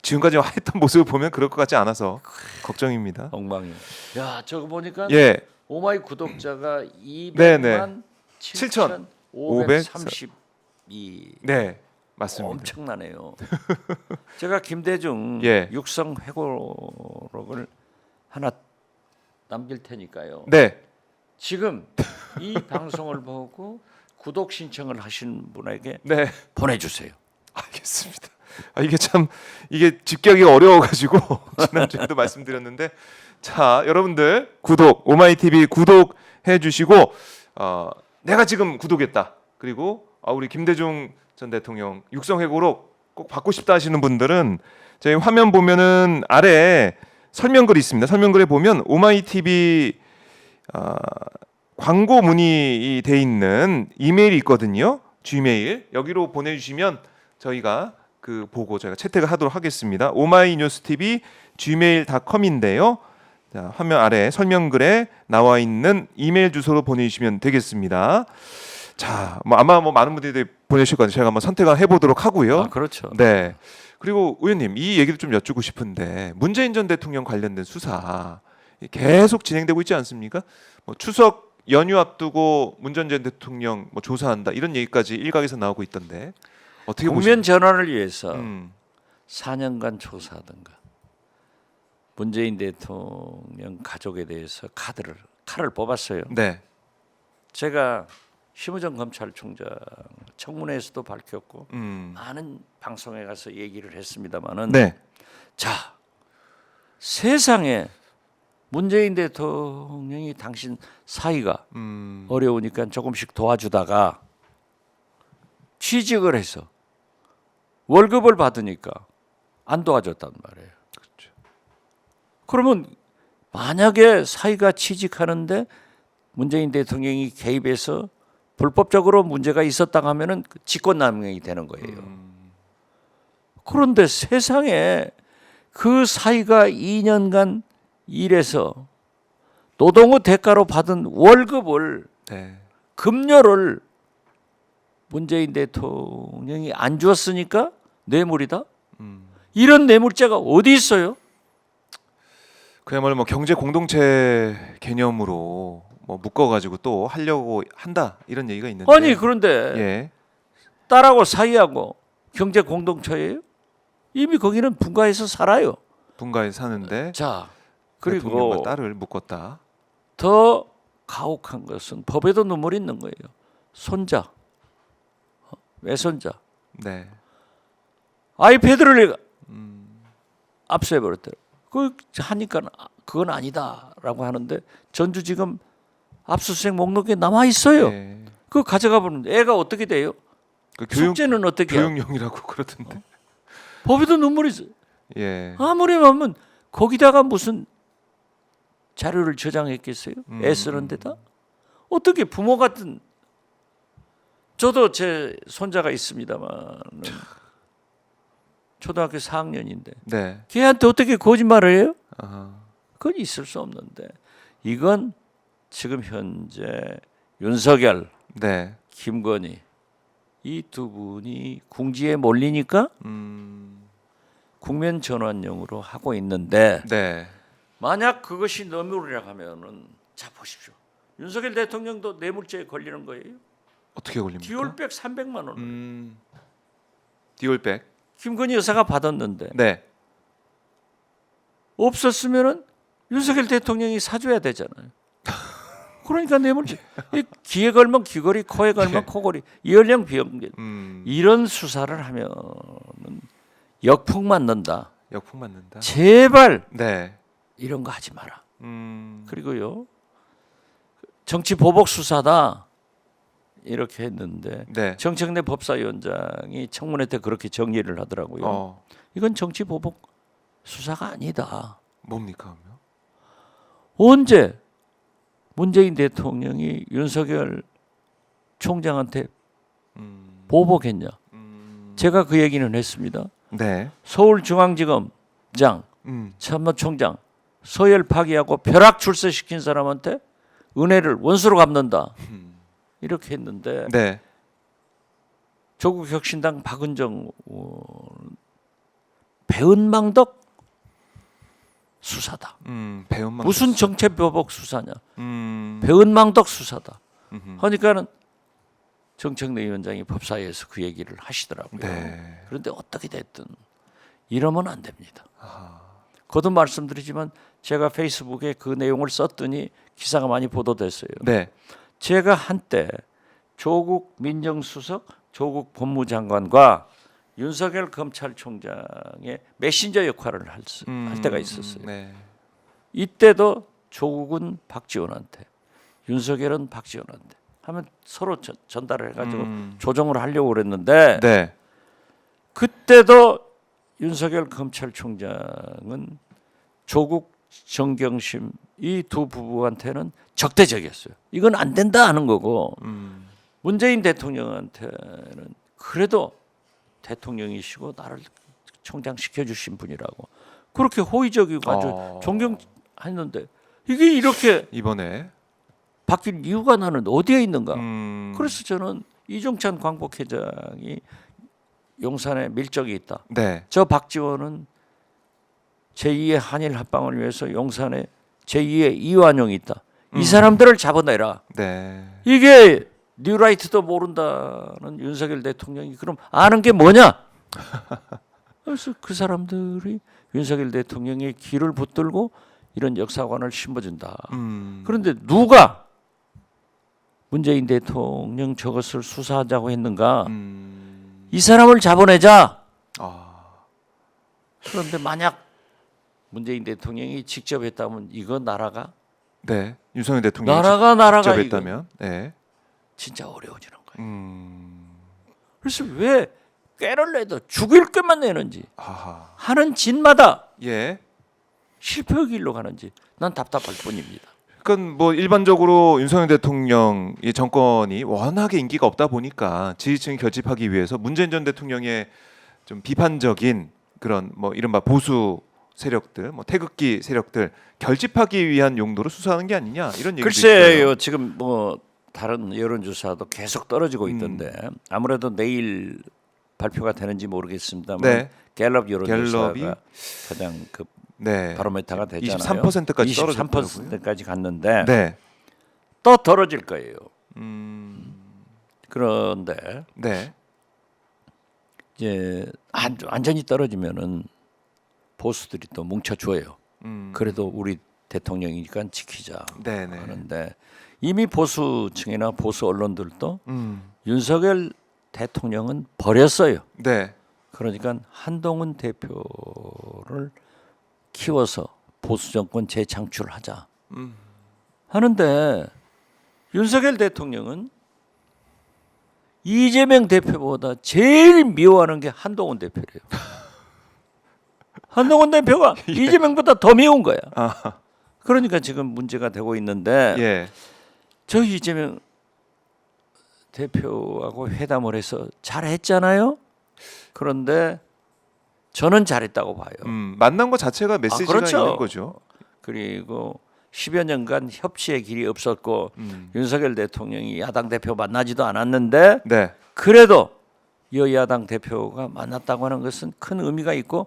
지금까지 했던 모습을 보면 그럴 것 같지 않아서 걱정입니다. 엉망이요. 야, 저거 보니까 예. 오마이 구독자가 네네. 200만 7,532. 네. 맞습니다. 엄청나네요. 제가 김대중 예. 육성 회고록을 하나 남길 테니까요. 네. 지금 이 방송을 보고 구독 신청을 하신 분에게 네. 보내주세요. 알겠습니다. 이게 집계하기가 어려워가지고 지난주에도 말씀드렸는데 자 여러분들 오마이TV 구독해 주시고 내가 지금 구독했다. 그리고 우리 김대중 전 대통령 육성회고록 꼭 받고 싶다 하시는 분들은 저희 화면 보면은 아래에 설명글이 있습니다. 설명글에 보면 오마이TV 광고 문의 돼 있는 이메일이 있거든요. Gmail 여기로 보내주시면 저희가 보고 저희가 채택을 하도록 하겠습니다. 오마이뉴스TV gmail.com인데요. 자, 화면 아래 설명글에 나와 있는 이메일 주소로 보내주시면 되겠습니다. 자, 아마 많은 분들이 보내실 거예요. 제가 한번 선택을 해보도록 하고요. 그렇죠. 네. 그리고 의원님 이 얘기를 좀 여쭙고 싶은데 문재인 전 대통령 관련된 수사 계속 진행되고 있지 않습니까? 뭐 추석 연휴 앞두고 문 전 대통령 조사한다 이런 얘기까지 일각에서 나오고 있던데 어떻게 보십니까? 국면 전환을 위해서 4년간 조사하든가 문재인 대통령 가족에 대해서 칼을 뽑았어요. 네. 제가 심우정 검찰총장 청문회에서도 밝혔고 많은 방송에 가서 얘기를 했습니다마는 네. 자 세상에 문재인 대통령이 당신 사이가 어려우니까 조금씩 도와주다가 취직을 해서 월급을 받으니까 안 도와줬단 말이에요. 그렇죠. 그러면 만약에 사이가 취직하는데 문재인 대통령이 개입해서 불법적으로 문제가 있었다 하면은 직권남용이 되는 거예요. 그런데 세상에 그 사이가 2년간 일해서 노동의 대가로 받은 월급을 네. 급료를 문재인 대통령이 안 주었으니까 뇌물이다. 이런 뇌물죄가 어디 있어요? 그야말로 뭐 경제 공동체 개념으로 뭐 묶어가지고 또 하려고 한다 이런 얘기가 있는데. 아니 그런데 예. 딸하고 사이하고 경제 공동체예요? 이미 거기는 분가해서 살아요. 분가에 사는데 자 대통령과 그리고 딸을 묶었다. 더 가혹한 것은 법에도 눈물이 있는 거예요. 손자, 외손자, 네. 아이패드를 압수해버렸대요. 그 하니까 그건 아니다라고 하는데 전주지금 압수수색 목록에 남아 있어요. 예. 그거 가져가 보면 애가 어떻게 돼요? 그 숙제는 어떻게 해요? 교육용이라고 그러던데. 법에도 눈물이 있어요. 예. 아무리 하면 거기다가 무슨 자료를 저장했겠어요? 애 쓰는 데다? 어떻게 부모 같은 저도 제 손자가 있습니다만 초등학교 4학년인데 네. 걔한테 어떻게 거짓말을 해요? 아하. 그건 있을 수 없는데 이건 지금 현재 윤석열, 네. 김건희 이 두 분이 궁지에 몰리니까 국면 전환용으로 하고 있는데 네. 만약 그것이 뇌물이라고 하면은 자 보십시오. 윤석열 대통령도 뇌물죄에 걸리는 거예요. 어떻게 걸립니까? 디올백 300만 원. 디올백. 김건희 여사가 받았는데 네. 없었으면은 윤석열 대통령이 사줘야 되잖아요. 그러니까 뇌물죄. 이 귀에 걸면 귀걸이, 코에 걸면 코걸이, 이연령 비연계 이런 수사를 하면은 역풍 맞는다. 역풍 맞는다. 제발 네. 이런 거 하지 마라. 음. 그리고요 정치 보복 수사다 이렇게 했는데 네. 정청래 법사위원장이 청문회 때 그렇게 정리를 하더라고요. 이건 정치 보복 수사가 아니다. 뭡니까 그러면? 언제 문재인 대통령이 윤석열 총장한테 보복했냐? 제가 그 얘기는 했습니다. 네. 서울중앙지검장, 참모총장 서열 파기하고 벼락 출세시킨 사람한테 은혜를 원수로 갚는다. 이렇게 했는데 네. 조국 혁신당 박은정 배은망덕 수사다. 배은망덕. 무슨 정체보복 수사냐? 배은망덕 수사다. 하니까는 정청래 위원장이 법사위에서 그 얘기를 하시더라고요. 네. 그런데 어떻게 됐든 이러면 안 됩니다. 거듭 말씀드리지만 제가 페이스북에 그 내용을 썼더니 기사가 많이 보도됐어요. 네. 제가 한때 조국 민정수석, 조국 법무장관과 윤석열 검찰총장의 메신저 역할을 할 때가 있었어요. 네. 이때도 조국은 박지원한테, 윤석열은 박지원한테 하면 서로 전달을 해가지고 조정을 하려고 그랬는데 네. 그때도 윤석열 검찰총장은 조국, 정경심 이 두 부부한테는 적대적이었어요. 이건 안 된다 하는 거고 문재인 대통령한테는 그래도 대통령이시고 나를 총장 시켜주신 분이라고 그렇게 호의적이고 아주 존경했는데 이게 이렇게 이번에 바뀔 이유가 나는 어디에 있는가? 그래서 저는 이종찬 광복회장이 용산에 밀적이 있다. 네. 저 박지원은 제2의 한일 합방을 위해서 용산에 제2의 이완용이 있다. 이 사람들을 잡아내라. 네. 이게 뉴라이트도 모른다는 윤석열 대통령이 그럼 아는 게 뭐냐? 그래서 그 사람들이 윤석열 대통령의 길을 붙들고 이런 역사관을 심어준다. 그런데 누가 문재인 대통령 저것을 수사하자고 했는가? 이 사람을 잡아내자. 그런데 만약 문재인 대통령이 직접 했다면 이거 나라가 네. 윤석열 대통령이 나라가 직접 이거 했다면 네. 진짜 어려워지는 거예요. 그래서 왜 꾀를 내도 죽일 것만 내는지 하하. 하는 짓마다 예. 실패의 길로 가는지 난 답답할 뿐입니다. 그러니까 뭐 일반적으로 윤석열 대통령의 정권이 워낙에 인기가 없다 보니까 지지층 결집하기 위해서 문재인 전 대통령의 좀 비판적인 그런 뭐 이른바 보수 세력들, 뭐 태극기 세력들 결집하기 위한 용도로 수사하는 게 아니냐 이런 얘기도 글쎄요, 있어요. 지금 뭐 다른 여론조사도 계속 떨어지고 있던데 아무래도 내일 발표가 되는지 모르겠습니다만 네. 갤럽 여론조사가 갤럽이 가장 그 네. 바로메타가 되잖아요. 23%까지 떨어졌더라고요. 23%까지 갔는데 네. 또 떨어질 거예요. 음. 그런데 네. 이제 완전히 떨어지면은 보수들이 또 뭉쳐줘요. 그래도 우리 대통령이니까 지키자 네, 네. 하는데 이미 보수층이나 보수 언론들도 음. 윤석열 대통령은 버렸어요. 네. 그러니까 한동훈 대표를 키워서 보수 정권 재창출하자 하는데 윤석열 대통령은 이재명 대표보다 제일 미워하는 게 한동훈 대표래요. 한동훈 대표가 이재명보다 더 미운 거야. 아. 그러니까 지금 문제가 되고 있는데 예. 저 이재명 대표하고 회담을 해서 잘했잖아요. 그런데 저는 잘했다고 봐요. 만난 것 자체가 메시지가 그렇죠. 있는 거죠. 그리고 10여 년간 협치의 길이 없었고 윤석열 대통령이 야당 대표 만나지도 않았는데 네. 그래도 여야당 대표가 만났다고 하는 것은 큰 의미가 있고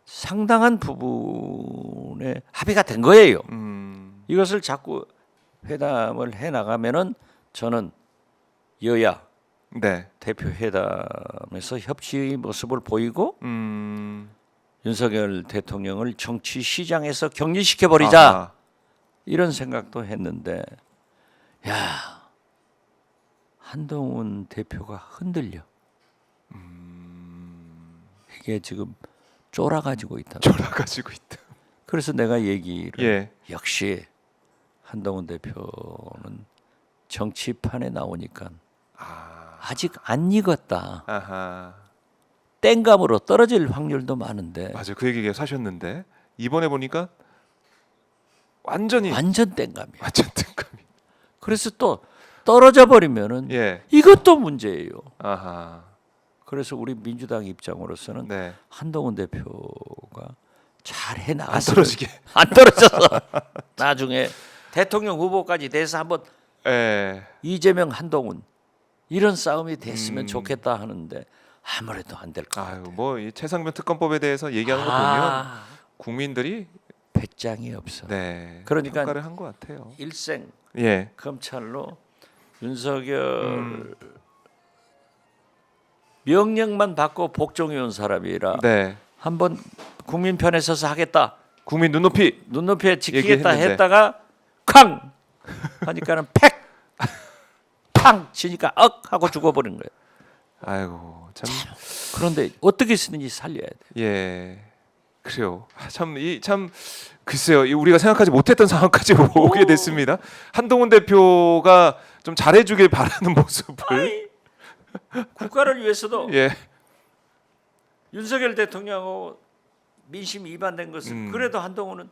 상당한 부분에 합의가 된 거예요. 이것을 자꾸 회담을 해 나가면은 저는 여야 네. 대표 회담에서 협치의 모습을 보이고 윤석열 대통령을 정치 시장에서 격리시켜 버리자 아하. 이런 생각도 했는데 야 한동훈 대표가 흔들려. 이게 지금 쫄아가지고 있다. 졸아가지고 있다. 그래서 내가 얘기를 예. 역시 한동훈 대표는 정치판에 나오니까 아직 안 익었다. 아하. 땡감으로 떨어질 확률도 많은데 맞아요. 그 얘기 계속 하셨는데 이번에 보니까 완전히 완전 땡감이야. 완전 뜬감이. 그래서 또 떨어져 버리면은 예. 이것도 문제예요. 아하. 그래서 우리 민주당 입장으로서는 네. 한동훈 대표가 잘 안 해나갔으면 떨어지게. 안 떨어져서 나중에 대통령 후보까지 돼서 한번 예. 이재명 한동훈 이런 싸움이 됐으면 좋겠다 하는데 아무래도 안 될 것 같아요. 아유, 뭐이 최상병 특검법에 대해서 얘기하는 거 보면 국민들이 배짱이 없어. 네. 그러니까 평가를 한 것 같아요. 일생 예. 검찰로 윤석열 명령만 받고 복종해 온 사람이라 네. 한번 국민 편에 서서 하겠다. 국민 눈높이 눈높이에 지키겠다 얘기했는데. 했다가 쾅 하니까는 팩팡 치니까 억 하고 죽어버린 거예요. 아이고 참. 그런데 어떻게 쓰든지 살려야 돼. 예. 그래요. 참 글쎄요. 우리가 생각하지 못했던 상황까지 오게 됐습니다. 한동훈 대표가 좀 잘해주길 바라는 모습을. 국가를 위해서도 예. 윤석열 대통령하고 민심 위반된 것은 그래도 한동훈은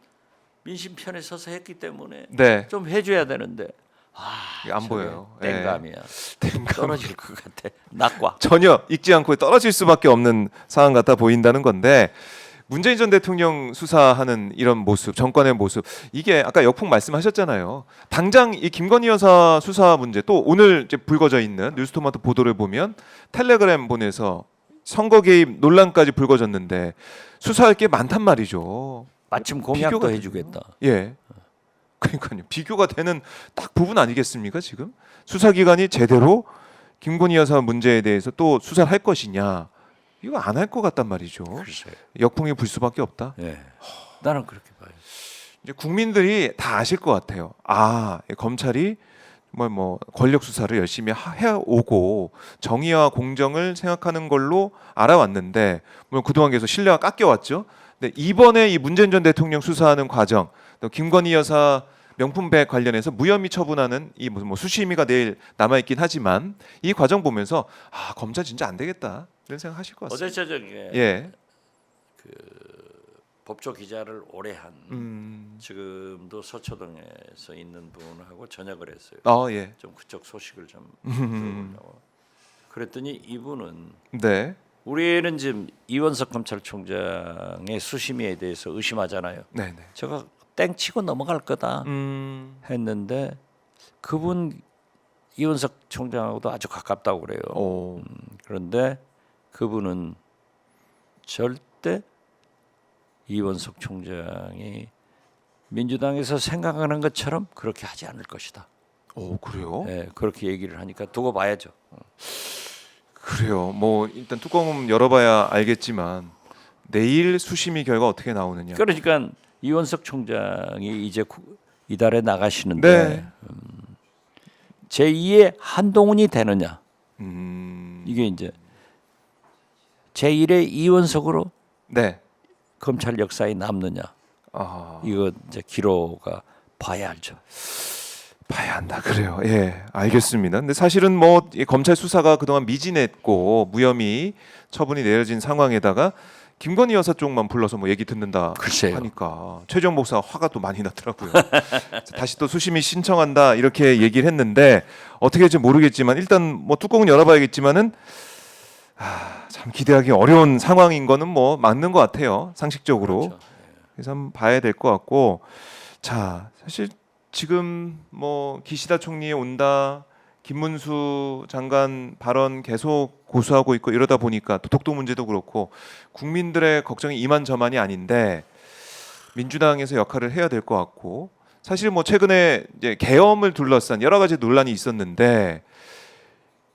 민심 편에 서서 했기 때문에 네. 좀 해줘야 되는데 이게 안 보여요. 예. 땡감이야. 땡감. 떨어질 것 같아. 낙과. 전혀 익지 않고 떨어질 수밖에 없는 상황 같아 보인다는 건데 문재인 전 대통령 수사하는 이런 모습, 정권의 모습 이게 아까 역풍 말씀하셨잖아요. 당장 이 김건희 여사 수사 문제 또 오늘 이제 불거져 있는 뉴스토마토 보도를 보면 텔레그램 보내서 선거 개입 논란까지 불거졌는데 수사할 게 많단 말이죠. 마침 공약도 비교가 해주겠다. 예. 그러니까요. 비교가 되는 딱 부분 아니겠습니까 지금? 수사기관이 제대로 김건희 여사 문제에 대해서 또 수사를 할 것이냐 이거 안 할 것 같단 말이죠. 글쎄. 역풍이 불 수밖에 없다. 예. 나는 그렇게 봐요. 이제 국민들이 다 아실 것 같아요. 아 검찰이 뭐 권력 수사를 열심히 해오고 정의와 공정을 생각하는 걸로 알아왔는데 물론 그동안 계속 신뢰가 깎여왔죠. 근데 이번에 이 문재인 전 대통령 수사하는 과정, 또 김건희 여사 명품백 관련해서 무혐의 처분하는 이 무슨 뭐 수심위가 내일 남아 있긴 하지만 이 과정 보면서 아 검찰 진짜 안 되겠다 이런 생각하실 것 같습니다. 어제 저녁에 예. 법조 기자를 오래 한 지금도 서초동에서 있는 분하고 저녁을 했어요. 예. 좀 그쪽 소식을 좀 들어보려고. 그랬더니 이분은 네. 우리는 지금 이원석 검찰총장의 수심에 대해서 의심하잖아요. 네네. 제가 땡치고 넘어갈 거다 했는데 그분 이원석 총장하고도 아주 가깝다고 그래요. 오. 그런데 그분은 절대 이원석 총장이 민주당에서 생각하는 것처럼 그렇게 하지 않을 것이다. 오 그래요? 예, 그렇게 얘기를 하니까 두고 봐야죠. 그래요. 뭐 일단 뚜껑은 열어봐야 알겠지만 내일 수심이 결과 어떻게 나오느냐. 그러니까 이원석 총장이 이제 이달에 나가시는데 네. 제2의 한동훈이 되느냐 이게 이제 제1의 이원석으로 네. 검찰 역사에 남느냐 아, 이거 이제 기로가 봐야 알죠. 봐야 한다. 그래요. 예, 알겠습니다. 근데 사실은 뭐 이 검찰 수사가 그동안 미진했고 무혐의 처분이 내려진 상황에다가 김건희 여사 쪽만 불러서 뭐 얘기 듣는다 글쎄요. 하니까 최종 목사 화가 또 많이 났더라고요. 다시 또 수심이 신청한다 이렇게 얘기를 했는데 어떻게 될지 모르겠지만 일단 뭐 뚜껑은 열어봐야겠지만은 참 기대하기 어려운 상황인 거는 뭐 맞는 것 같아요. 상식적으로. 그렇죠. 그래서 한번 봐야 될 것 같고 자 사실 지금 뭐 기시다 총리 온다 김문수 장관 발언 계속 고수하고 있고 이러다 보니까 또 독도 문제도 그렇고 국민들의 걱정이 이만저만이 아닌데 민주당에서 역할을 해야 될 것 같고 사실 뭐 최근에 이제 계엄을 둘러싼 여러 가지 논란이 있었는데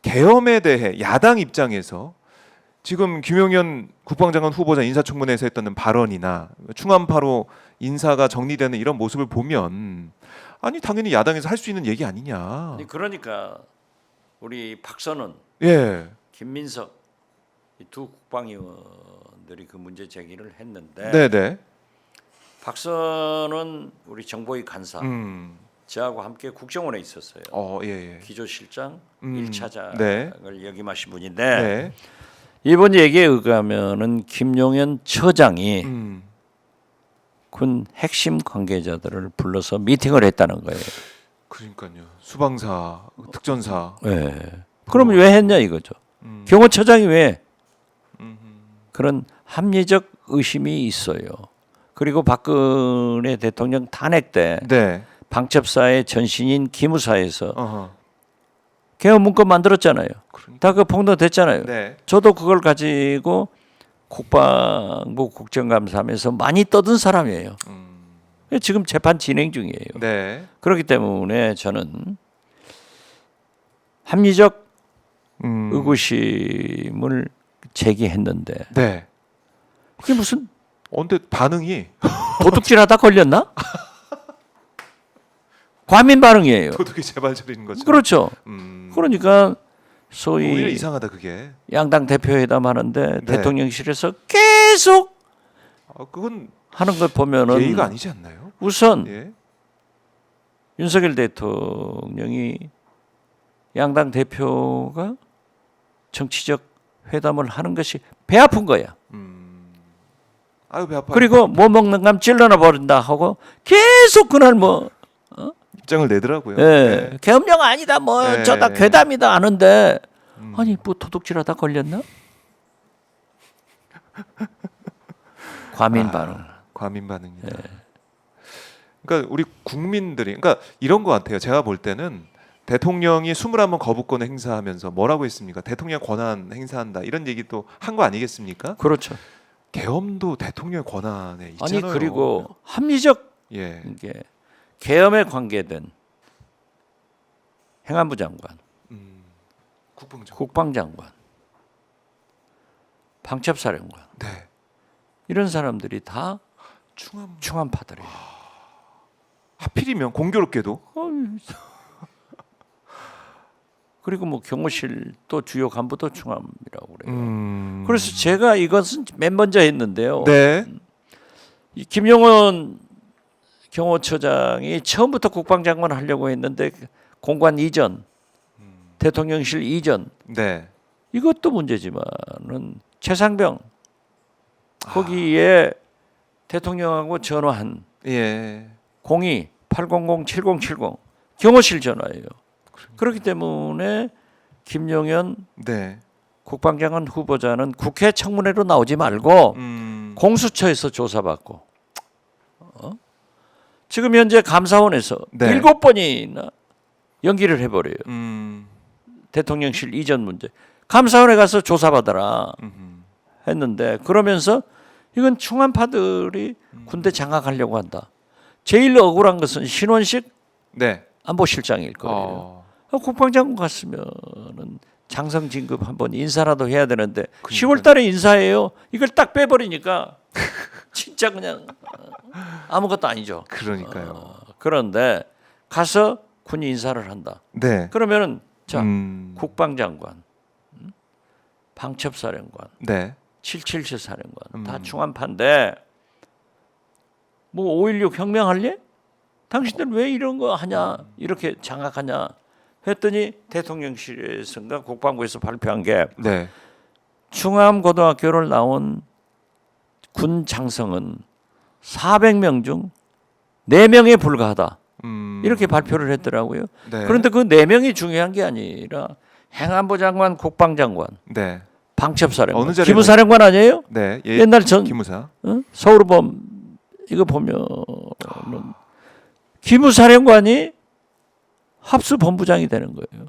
계엄에 대해 야당 입장에서 지금 김용현 국방장관 후보자 인사청문회에서 했던 발언이나 충암파로 인사가 정리되는 이런 모습을 보면 아니 당연히 야당에서 할 수 있는 얘기 아니냐. 아니, 그러니까 우리 박선원, 예. 김민석 이 두 국방위원들이 그 문제 제기를 했는데 네네. 박선원 우리 정보위 간사 저하고 함께 국정원에 있었어요. 예. 기조실장 음, 1차장을 네. 역임하신 분인데 네. 이번 얘기에 의하면은 김용현 처장이 군 핵심 관계자들을 불러서 미팅을 했다는 거예요. 그러니까요. 수방사, 특전사. 네. 그럼 왜 했냐 이거죠. 경호처장이 왜 그런 합리적 의심이 있어요. 그리고 박근혜 대통령 탄핵 때 네. 방첩사의 전신인 기무사에서 어허. 개헌 문건 만들었잖아요. 그러니까. 다 그 폭로됐잖아요. 네. 저도 그걸 가지고 국방부 국정감사하면서 많이 떠든 사람이에요. 지금 재판 진행 중이에요. 네. 그렇기 때문에 저는 합리적 의구심을 제기했는데 네. 그게 무슨 근데 반응이 도둑질하다 걸렸나? 과민 반응이에요. 도둑이 제발 저리는 거죠. 그렇죠. 그러니까 소위 오히려 이상하다 그게. 양당 대표회담 하는데 네. 대통령실에서 계속 그건 하는 걸 보면은 예의가 아니지 않나요? 우선 예. 윤석열 대통령이 양당 대표가 정치적 회담을 하는 것이 배 아픈 거야. 아유 배 아파. 그리고 뭐 먹는 감 찔러나 버린다 하고 계속 그날 뭐 입장을 내더라고요. 예, 계엄령 아니다 뭐 네. 저다 괴담이다 하는데 아니 뭐 도둑질하다 걸렸나? 과민 반응. 과민 반응이다. 그러니까 우리 국민들이 그러니까 이런 것 같아요. 제가 볼 때는 대통령이 21번 거부권을 행사하면서 뭐라고 했습니까? 대통령 권한 행사한다 이런 얘기 또 한 거 아니겠습니까? 그렇죠. 계엄도 대통령 권한에 있잖아요. 아니 그리고 합리적 예. 이게 계엄에 관계된 행안부 장관, 국방장. 국방장관, 방첩사령관 네. 이런 사람들이 다 충암. 충암파들이에요. 하필이면 공교롭게도 그리고 뭐 경호실 또 주요 간부도 충암이라고 그래요. 그래서 그래서 제가 이것은 맨 먼저 했는데요. 네. 이 김용원 경호처장이 처음부터 국방장관 하려고 했는데 공관 이전, 대통령실 이전 네. 이것도 문제지만은 최상병 거기에 대통령하고 전화한 예. 02-800-7070 경호실 전화예요. 그렇기 때문에 김용현 네. 국방장관 후보자는 국회 청문회로 나오지 말고 공수처에서 조사받고 지금 현재 감사원에서 네. 7번이나 연기를 해버려요. 대통령실 이전 문제. 감사원에 가서 조사받아라 했는데 그러면서 이건 충안파들이 군대 장악하려고 한다. 제일 억울한 것은 신원식 네. 안보실장일 거예요. 국방장관 갔으면은 장성 진급 한번 인사라도 해야 되는데 10월달에 인사해요. 이걸 딱 빼버리니까 진짜 그냥 아무것도 아니죠. 그러니까요. 그런데 가서 군 인사를 한다. 네. 그러면은 자 국방장관, 방첩사령관, 네. 777 사령관 다 충안파인데 뭐 5.16 혁명할래? 당신들 왜 이런 거 하냐? 이렇게 장악하냐? 했더니 대통령실에서인가 국방부에서 발표한 게 네. 충암고등학교를 나온 군 장성은 400명 중 4명에 불과하다. 이렇게 발표를 했더라고요. 네. 그런데 그 4명이 중요한 게 아니라 행안부 장관, 국방장관, 네. 방첩사령관, 어느 자리에 기무사령관 아니에요? 네. 옛날 전 기무사. 서울범 이거 보면은 기무사령관이 합수본부장이 되는 거예요.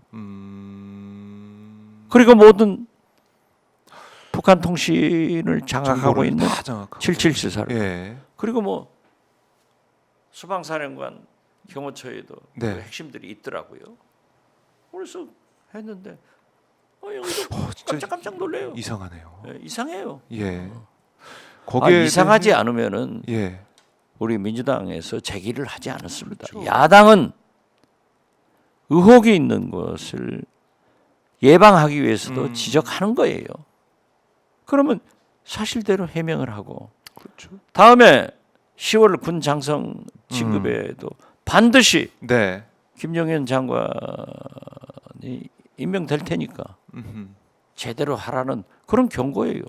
그리고 모든 북한 통신을 장악하고 정보를 있는 다 장악하고. 777 사령관. 예. 그리고 뭐 수방사령관 경호처에도 네. 그 핵심들이 있더라고요. 그래서 했는데 여기도 진짜 깜짝 놀래요. 이상하네요. 이상해요. 예. 거기에 이상하지 않으면은 예. 우리 민주당에서 제기를 하지 않았습니다. 그렇죠. 야당은 의혹이 있는 것을 예방하기 위해서도 지적하는 거예요. 그러면 사실대로 해명을 하고 그렇죠. 다음에 10월 군 장성 진급에도 반드시 네. 김영현 장관이 임명될 테니까 제대로 하라는 그런 경고예요.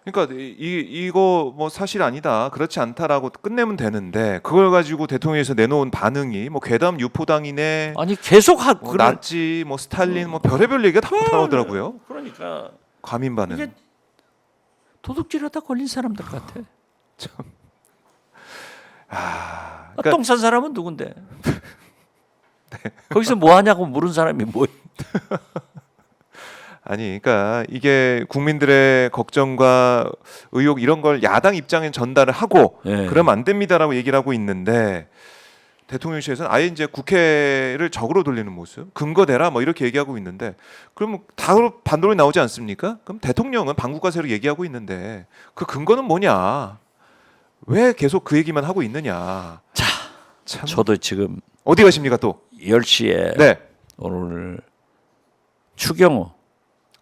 그러니까 이거 뭐 사실 아니다, 그렇지 않다라고 끝내면 되는데 그걸 가지고 대통령에서 내놓은 반응이 뭐 괴담 유포당이네, 아니 계속 뭐 나치, 뭐 스탈린, 뭐 별의별 얘기가 다 나오더라고요. 그러니까 과민 반응. 이게 도둑질하다 걸린 사람들 같아. 그러니까 똥 싼 사람은 누군데? 거기서 뭐 하냐고 물은 사람이 뭐예요? 아니, 그러니까 이게 국민들의 걱정과 의혹 이런 걸 야당 입장에 전달을 하고 예. 그러면 안 됩니다라고 얘기를 하고 있는데 대통령실에서는 아예 이제 국회를 적으로 돌리는 모습, 근거 대라 뭐 이렇게 얘기하고 있는데 그럼 다 반대로 나오지 않습니까? 그럼 대통령은 방국가세로 얘기하고 있는데 그 근거는 뭐냐? 왜 계속 그 얘기만 하고 있느냐? 자, 참. 저도 지금 어디 가십니까 또? 10시에 네. 오늘 추경호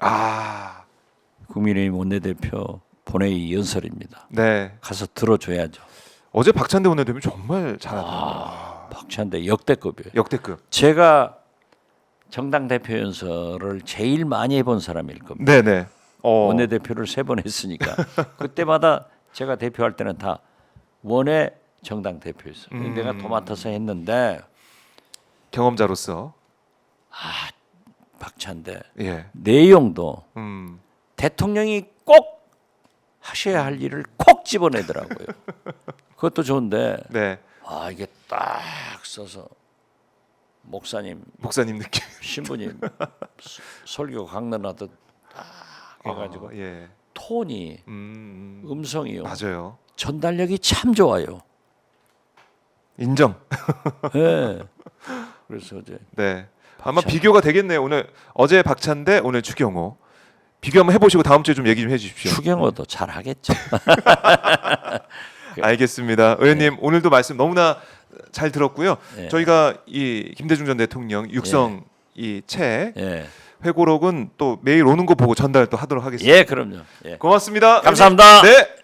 아, 국민의힘 원내대표 본회의 연설입니다. 네. 가서 들어줘야죠. 어제 박찬대 원내대표 정말 잘하더라고요. 박찬대 역대급이에요. 역대급. 제가 정당 대표 연설을 제일 많이 해본 사람일 겁니다. 네네. 원내대표를 3번 했으니까 그때마다 제가 대표할 때는 다 원외 정당 대표였어요. 내가 도맡아서 했는데 경험자로서. 박찬대 예. 내용도 음. 대통령이 꼭 하셔야 할 일을 콕 집어내더라고요. 그것도 좋은데 네. 이게 딱 써서 목사님 느낌. 신부님 설교 강론하듯 딱 해가지고 예. 톤이 음성이요. 맞아요. 전달력이 참 좋아요. 인정. 네. 그래서 이제 네. 아마 비교가 되겠네요. 오늘 어제 박찬대, 오늘 추경호. 비교 한번 해보시고 다음 주에 좀 얘기 좀 해주십시오. 추경호도 잘 하겠죠. 알겠습니다. 의원님 오늘도 말씀 너무나 잘 들었고요. 네. 저희가 이 김대중 전 대통령 육성 이 책 예. 회고록은 또 매일 오는 거 보고 전달 또 하도록 하겠습니다. 예, 그럼요. 예. 고맙습니다. 감사합니다. 의원님. 네.